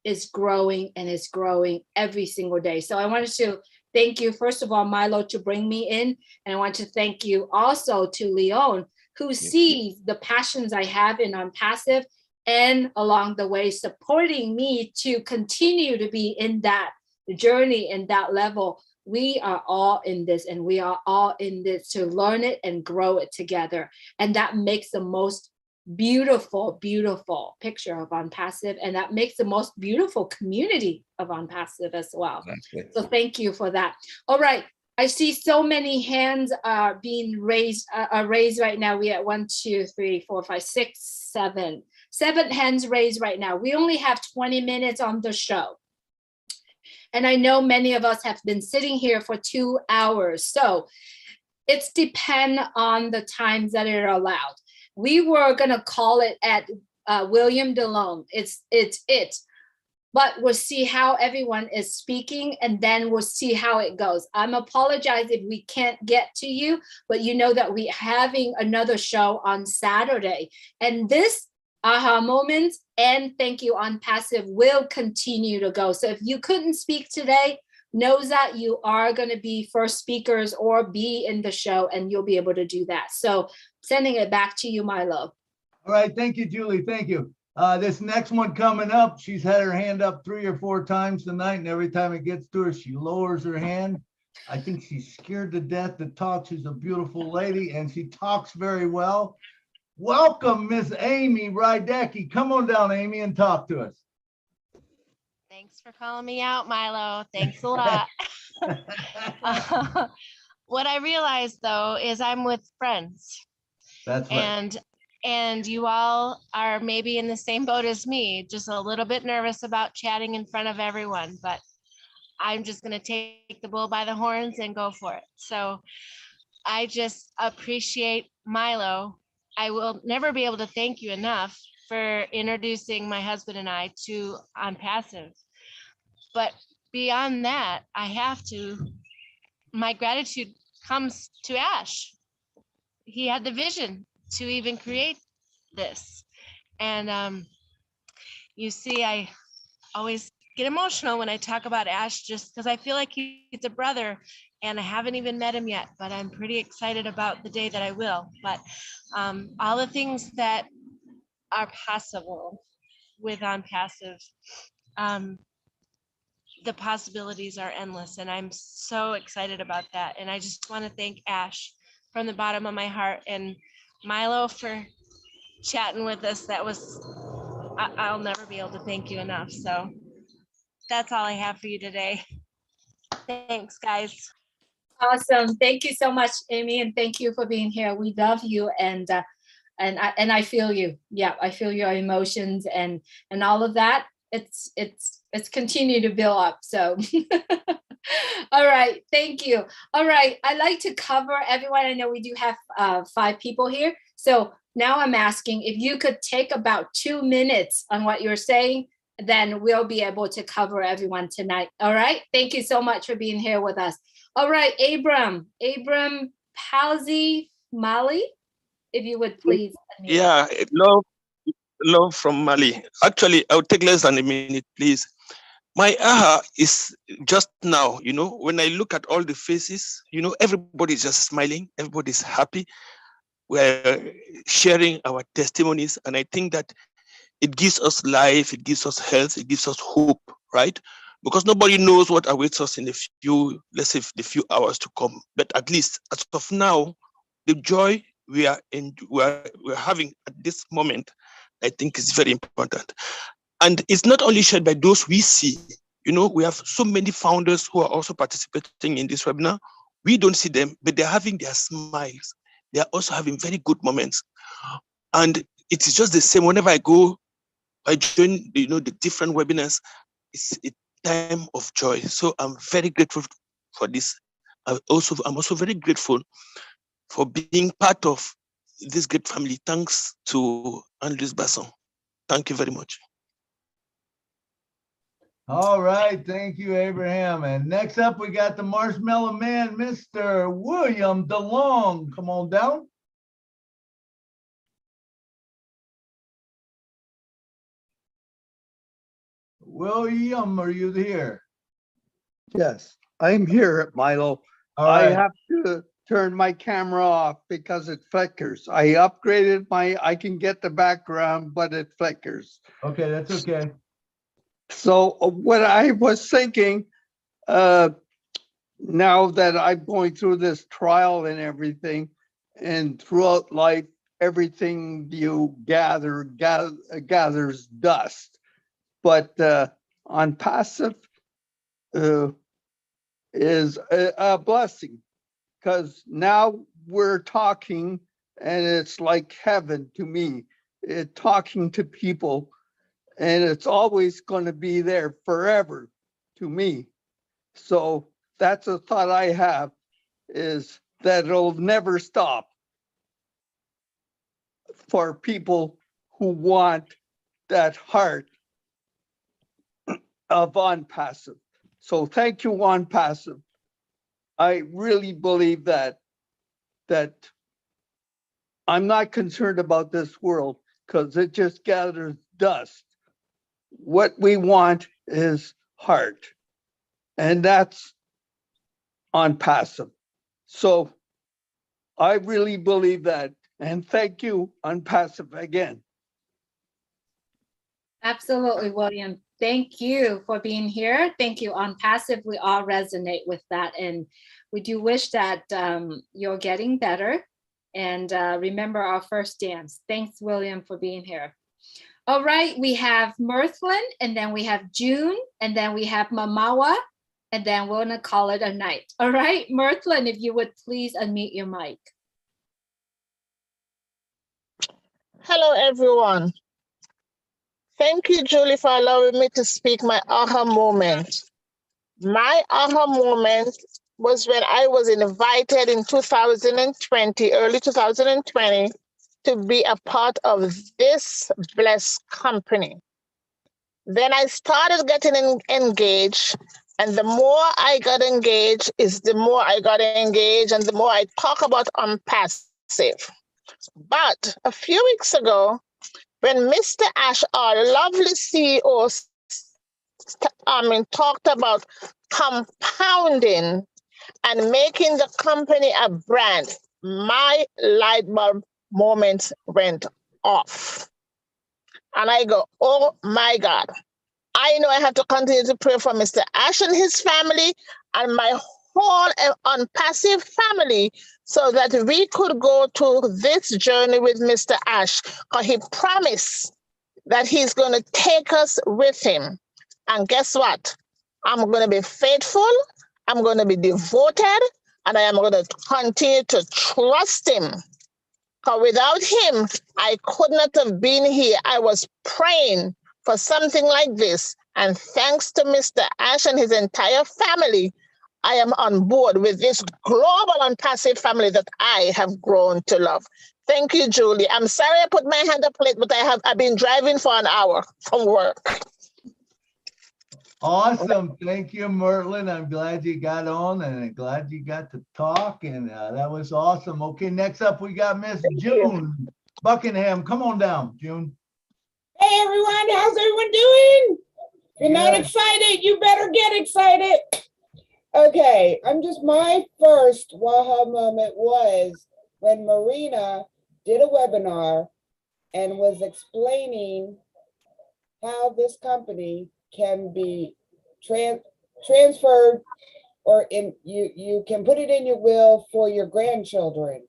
is growing and is growing every single day. So I wanted to thank you, first of all, Milo, to bring me in. And I want to thank you also to Leon, who sees the passions I have in Unpassive and along the way supporting me to continue to be in that journey and that level. We are all in this, and we are all in this to learn it and grow it together. And that makes the most beautiful, beautiful picture of Unpassive, and that makes the most beautiful community of Unpassive as well. So thank you for that. All right, I see so many hands are being raised right now. We at 1, 2, 3, 4, 5, 6, 7. 7 hands raised right now. We only have 20 minutes on the show. And I know many of us have been sitting here for 2 hours. So it's depend on the times that are allowed. We were gonna call it at William DeLone. It's it. But we'll see how everyone is speaking, and then we'll see how it goes. I'm apologize if we can't get to you, but you know that we're having another show on Saturday. And this aha moments and thank you Unpassive will continue to go. So if you couldn't speak today, know that you are going to be first speakers or be in the show, and you'll be able to do that. So sending it back to you, Milo. All right, thank you, Julie. Thank you. This next one coming up, she's had her hand up 3 or 4 times tonight, and every time it gets to her, she lowers her hand. I think she's scared to death to talk. She's a beautiful lady, and she talks very well. Welcome, Miss Amy Rydecki. Come on down, Amy, and talk to us. Thanks for calling me out, Milo. Thanks a lot. What I realized, though, is I'm with friends. That's right. And you all are maybe in the same boat as me, just a little bit nervous about chatting in front of everyone, but I'm just going to take the bull by the horns and go for it. So I just appreciate Milo. I will never be able to thank you enough for introducing my husband and I to Unpassive. But beyond that, my gratitude comes to Ash. He had the vision to even create this. And you see, I always get emotional when I talk about Ash, just because I feel like he's a brother, and I haven't even met him yet, but I'm pretty excited about the day that I will. But all the things that are possible with Unpassive, the possibilities are endless, and I'm so excited about that. And I just want to thank Ash from the bottom of my heart, and Milo for chatting with us. That was, I'll never be able to thank you enough. So that's all I have for you today. Thanks, guys. Awesome. Thank you so much, Amy, and thank you for being here. We love you, and I feel you. Yeah, I feel your emotions and all of that. It's continue to build up. So All right, thank you. All right, I'd like to cover everyone. I know we do have 5 people here. So now I'm asking if you could take about 2 minutes on what you're saying, then we'll be able to cover everyone tonight. All right, thank you so much for being here with us. All right, Abram Palsy Mali, if you would please. Yeah, love from Mali. Actually, I'll take less than a minute, please. My aha is just now, when I look at all the faces, everybody's just smiling, everybody's happy. We're sharing our testimonies, and I think that it gives us life, it gives us health, it gives us hope, right? Because nobody knows what awaits us in let's say the few hours to come. But at least as of now, the joy we're having at this moment, I think is very important. And it's not only shared by those we see. We have so many founders who are also participating in this webinar. We don't see them, but they're having their smiles. They're also having very good moments. And it's just the same whenever I join, the different webinars, it's a time of joy. So I'm very grateful for this. I'm also very grateful for being part of this great family. Thanks to Andres Basson. Thank you very much. All right, thank you, Abraham. And next up, we got the Marshmallow Man, Mr. William DeLong. Come on down. William, are you here? Yes, I'm here, Milo. All right. I have to turn my camera off because it flickers. I upgraded I can get the background, but it flickers. Okay, that's okay. So what I was thinking, now that I'm going through this trial and everything, and throughout life, everything you gathers dust. But on passive is a blessing, because now we're talking and it's like heaven to me. Talking to people, and it's always going to be there forever to me. So that's a thought I have, is that it'll never stop for people who want that heart of OnPassive. So thank you, OnPassive. I really believe that I'm not concerned about this world because it just gathers dust. What we want is heart, and that's OnPassive. So I really believe that, and thank you, OnPassive, again. Absolutely, William. Thank you for being here. Thank you. OnPassive, we all resonate with that, and we do wish that you're getting better. And remember our first dance. Thanks, William, for being here. All right, we have Mirthlin, and then we have June, and then we have Mamawa, and then we're gonna call it a night. All right, Mirthlin, if you would please unmute your mic. Hello, everyone. Thank you, Julie, for allowing me to speak my aha moment. My aha moment was when I was invited in 2020, early 2020, to be a part of this blessed company. Then I started getting engaged, and the more I got engaged is the more I got engaged and the more I talk about OnPassive. But a few weeks ago, when Mr. Ash, our lovely CEO, talked about compounding and making the company a brand, my light bulb moment went off. And I go, oh my God. I know I have to continue to pray for Mr. Ash and his family and my whole OnPassive family so that we could go to this journey with Mr. Ash, because he promised that he's going to take us with him. And guess what? I'm going to be faithful, I'm going to be devoted, and I am going to continue to trust him. Because without him, I could not have been here. I was praying for something like this. And thanks to Mr. Ash and his entire family, I am on board with this global and passive family that I have grown to love. Thank you, Julie. I'm sorry I put my hand up late, but I've been driving for an hour from work. Awesome. Thank you, Merlin. I'm glad you got on and I'm glad you got to talk. And that was awesome. Okay, next up we got Miss June Buckingham. Come on down, June. Hey everyone, how's everyone doing? If you're not Good. excited, you better get excited. Okay, my first waha moment was when Marina did a webinar and was explaining how this company can be transferred, or you can put it in your will for your grandchildren.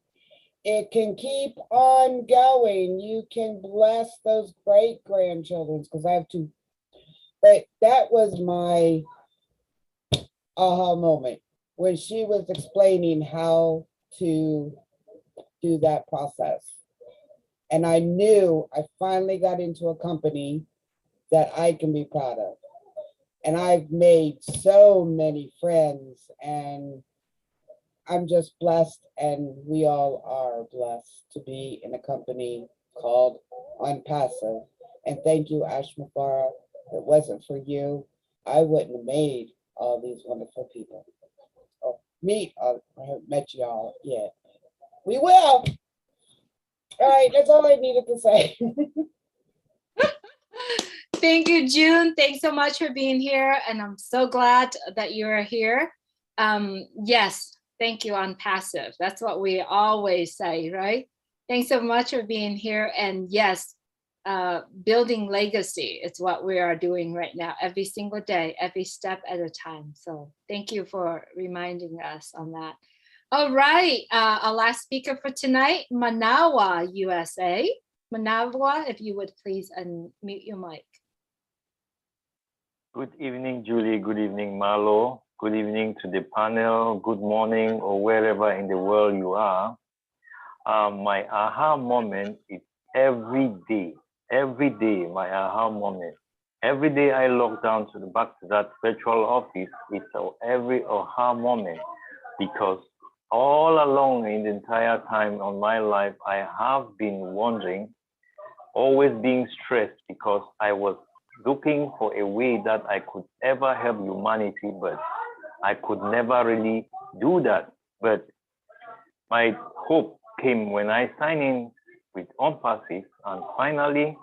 It can keep on going. You can bless those great grandchildren, because I have two. But that was my aha moment when she was explaining how to do that process. And I knew I finally got into a company that I can be proud of. And I've made so many friends, and I'm just blessed, and we all are blessed to be in a company called Unpassive. And thank you, Ash Mufara. If it wasn't for you, I wouldn't have made all these wonderful people. Oh, I haven't met y'all yet. We will. All right, that's all I needed to say. Thank you, June. Thanks so much for being here. And I'm so glad that you're here. Yes, thank you, Unpassive. That's what we always say, right? Thanks so much for being here. And yes, building legacy is what we are doing right now, every single day, every step at a time. So thank you for reminding us on that. All right, our last speaker for tonight, Manawa, USA. Manawa, if you would please unmute your mic. Good evening, Julie. Good evening, Marlo. Good evening to the panel. Good morning, or wherever in the world you are. My aha moment is every day. Every day, my aha moment. Every day I log down to the back to that virtual office, it's every aha moment, because all along in the entire time of my life, I have been wondering, always being stressed, because I was looking for a way that I could ever help humanity, but I could never really do that. But my hope came when I signed in with Unpassive, and finally,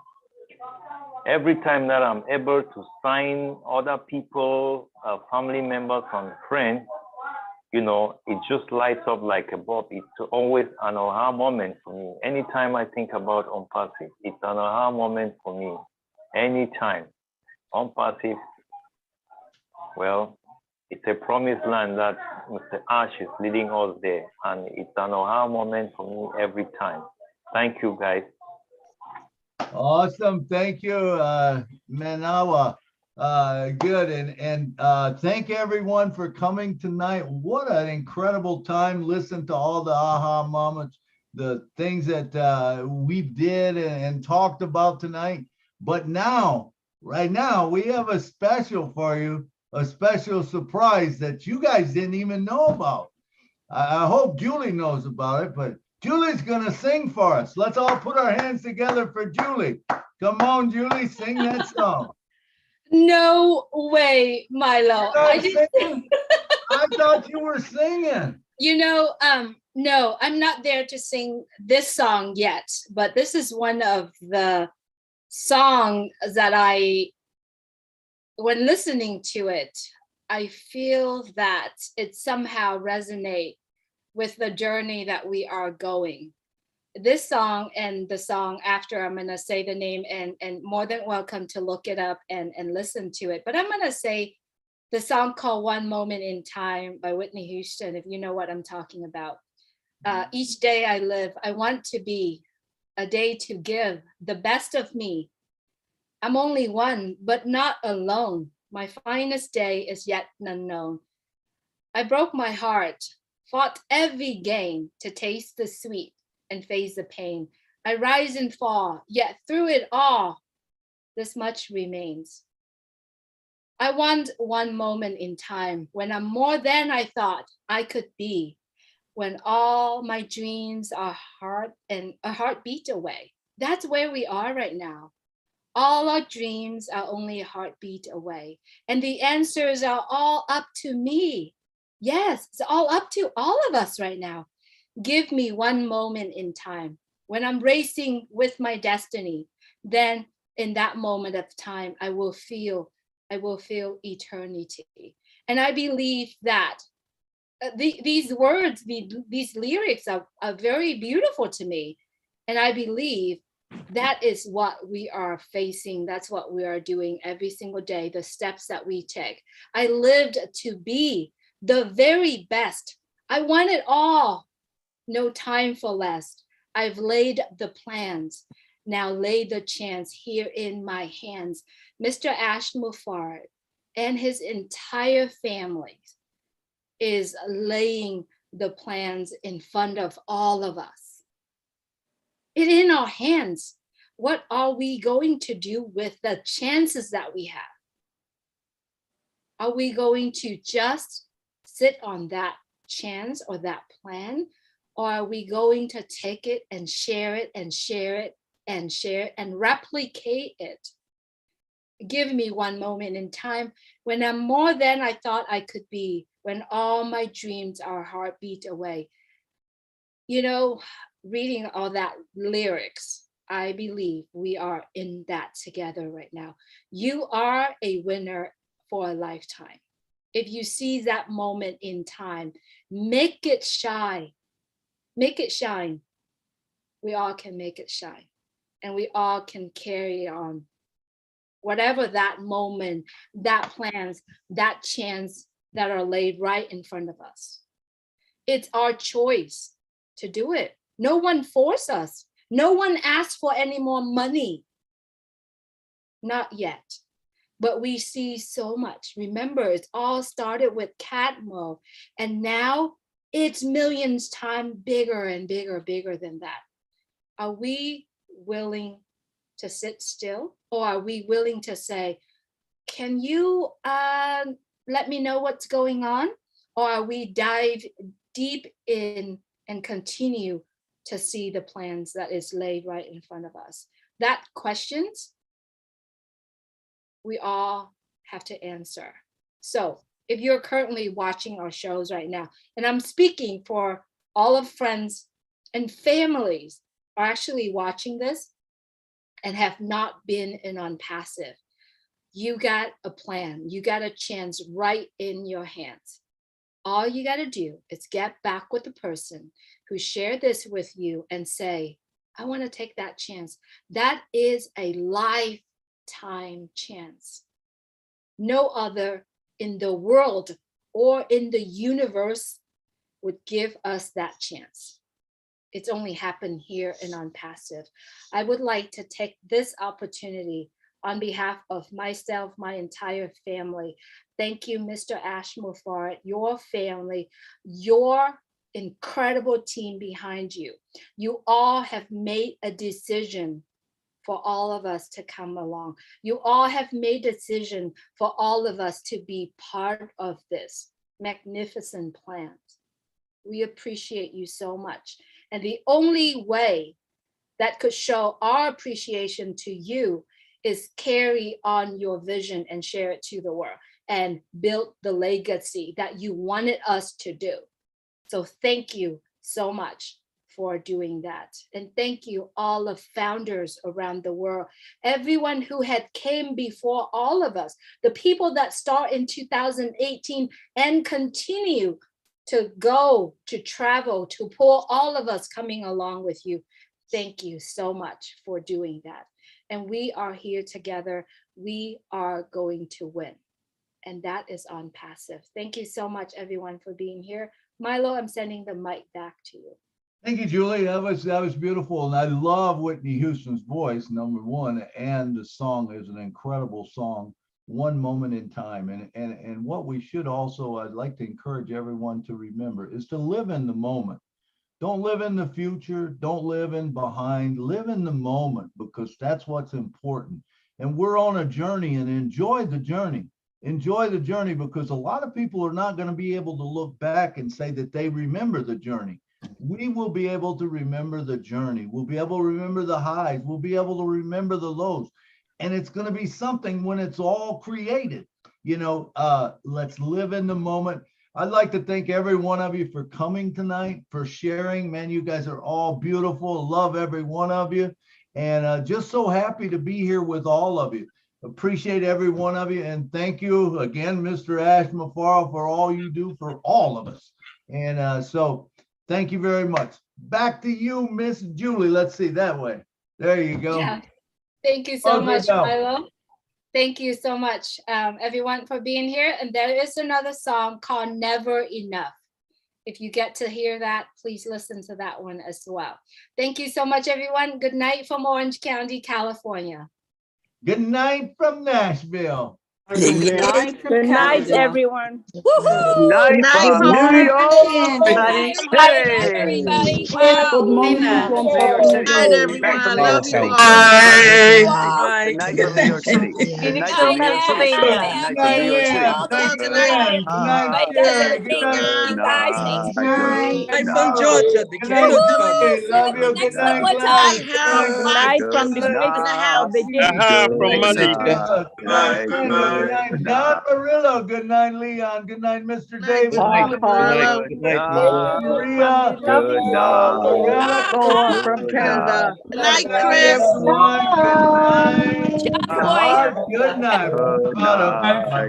every time that I'm able to sign other people, family members and friends, you know, it just lights up like a bulb. It's always an aha moment for me. Anytime I think about Unpassive, it's an aha moment for me. Anytime. Unpassive, well, it's a promised land that Mr. Ash is leading us there, and it's an aha moment for me every time. Thank you, guys. Awesome. Thank you, Manawa. Good. And thank everyone for coming tonight. What an incredible time. Listen to all the aha moments, the things that we did and talked about tonight. But now, right now, we have a special for you, a special surprise that you guys didn't even know about. I hope Julie knows about it, but Julie's gonna sing for us. Let's all put our hands together for Julie. Come on, Julie, sing that song. No way, Milo. I thought you were singing. You know, no, I'm not there to sing this song yet, but this is one of the songs that when listening to it, I feel that it somehow resonates with the journey that we are going. This song and the song after, I'm gonna say the name, and more than welcome to look it up and listen to it. But I'm gonna say the song called One Moment in Time by Whitney Houston, if you know what I'm talking about. Each day I live, I want to be a day to give the best of me. I'm only one, but not alone. My finest day is yet unknown. I broke my heart, fought every game to taste the sweet and face the pain. I rise and fall, yet through it all, this much remains. I want one moment in time when I'm more than I thought I could be, when all my dreams are a heartbeat away. That's where we are right now. All our dreams are only a heartbeat away, and the answers are all up to me. Yes, it's all up to all of us right now. Give me one moment in time when I'm racing with my destiny. Then in that moment of time, I will feel eternity. And I believe that these words, these lyrics are very beautiful to me. And I believe that is what we are facing. That's what we are doing every single day, the steps that we take. I lived to be the very best. I want it all. No time for less. I've laid the plans. Now lay the chance here in my hands. Mr. Ash Mufarad and his entire family is laying the plans in front of all of us. It's in our hands. What are we going to do with the chances that we have? Are we going to just sit on that chance or that plan? Or are we going to take it and share it and share it and share it and replicate it? Give me one moment in time when I'm more than I thought I could be, when all my dreams are a heartbeat away. You know, reading all that lyrics, I believe we are in that together right now. You are a winner for a lifetime. If you see that moment in time, make it shine. Make it shine. We all can make it shine. And we all can carry on. Whatever that moment, that plans, that chance that are laid right in front of us. It's our choice to do it. No one forced us. No one asked for any more money. Not yet. But we see so much. Remember, it's all started with Catmull, and now it's millions times bigger and bigger than that. Are we willing to sit still? Or are we willing to say, can you let me know what's going on? Or are we dive deep in and continue to see the plans that is laid right in front of us? That questions we all have to answer. So if you're currently watching our shows right now, and I'm speaking for all of friends and families are actually watching this and have not been in on passive, you got a plan, you got a chance right in your hands. All you got to do is get back with the person who shared this with you and say, I want to take that chance. That is a lifetime chance. No other in the world or in the universe would give us that chance. It's only happened here and on passive. I would like to take this opportunity on behalf of myself, my entire family. Thank you, Mr. Ash Mufarad, your family, your incredible team behind you. You all have made a decision for all of us to come along. You all have made a decision for all of us to be part of this magnificent plan. We appreciate you so much. And the only way that could show our appreciation to you is carry on your vision and share it to the world and build the legacy that you wanted us to do. So thank you so much for doing that. And thank you all the founders around the world, everyone who had came before all of us, the people that start in 2018 and continue to go, to travel, to pull all of us coming along with you. Thank you so much for doing that. And we are here together. We are going to win. And that is on passive. Thank you so much, everyone, for being here. Milo, I'm sending the mic back to you. Thank you, Julie. That was beautiful. And I love Whitney Houston's voice, number one, and the song is an incredible song, One Moment in Time. And what we should also, I'd like to encourage everyone to remember, is to live in the moment. Don't live in the future. Don't live in behind. Live in the moment, because that's what's important. And we're on a journey, and enjoy the journey. enjoy the journey, because a lot of people are not going to be able to look back and say that they remember the journey. We will be able to remember the journey. We'll be able to remember the highs. We'll be able to remember the lows. And it's going to be something when it's all created. You know, let's live in the moment. I'd like to thank every one of you for coming tonight, for sharing. Man, you guys are all beautiful. Love every one of you. And just so happy to be here with all of you. Appreciate every one of you. And thank you again, Mr. Ash Mufaro, for all you do for all of us. And so thank you very much. Back to you, Miss Julie. Let's see that way. There you go. Yeah. Thank you so much, Milo. Thank you so much, everyone, for being here. And there is another song called Never Enough. If you get to hear that, please listen to that one as well. Thank you so much, everyone. Good night from Orange County, California. Good night from Nashville. Good night, everyone. Good night from New York, everybody. Everybody. Good morning from Good night, everyone. Love you all. Bye. Good night from New York City. Good night from New York City. Good night from New York City. Good night, Good Night from Georgia, the king of Georgia. Love you. Good night, Good night from the great in the house, the king. From Malika. Good night, Don Murillo. Good night, Leon. Good night, Mr. David. Good night, Maria. Good night. Noah from Canada. Good night, Chris. Good night. Good night. Good night.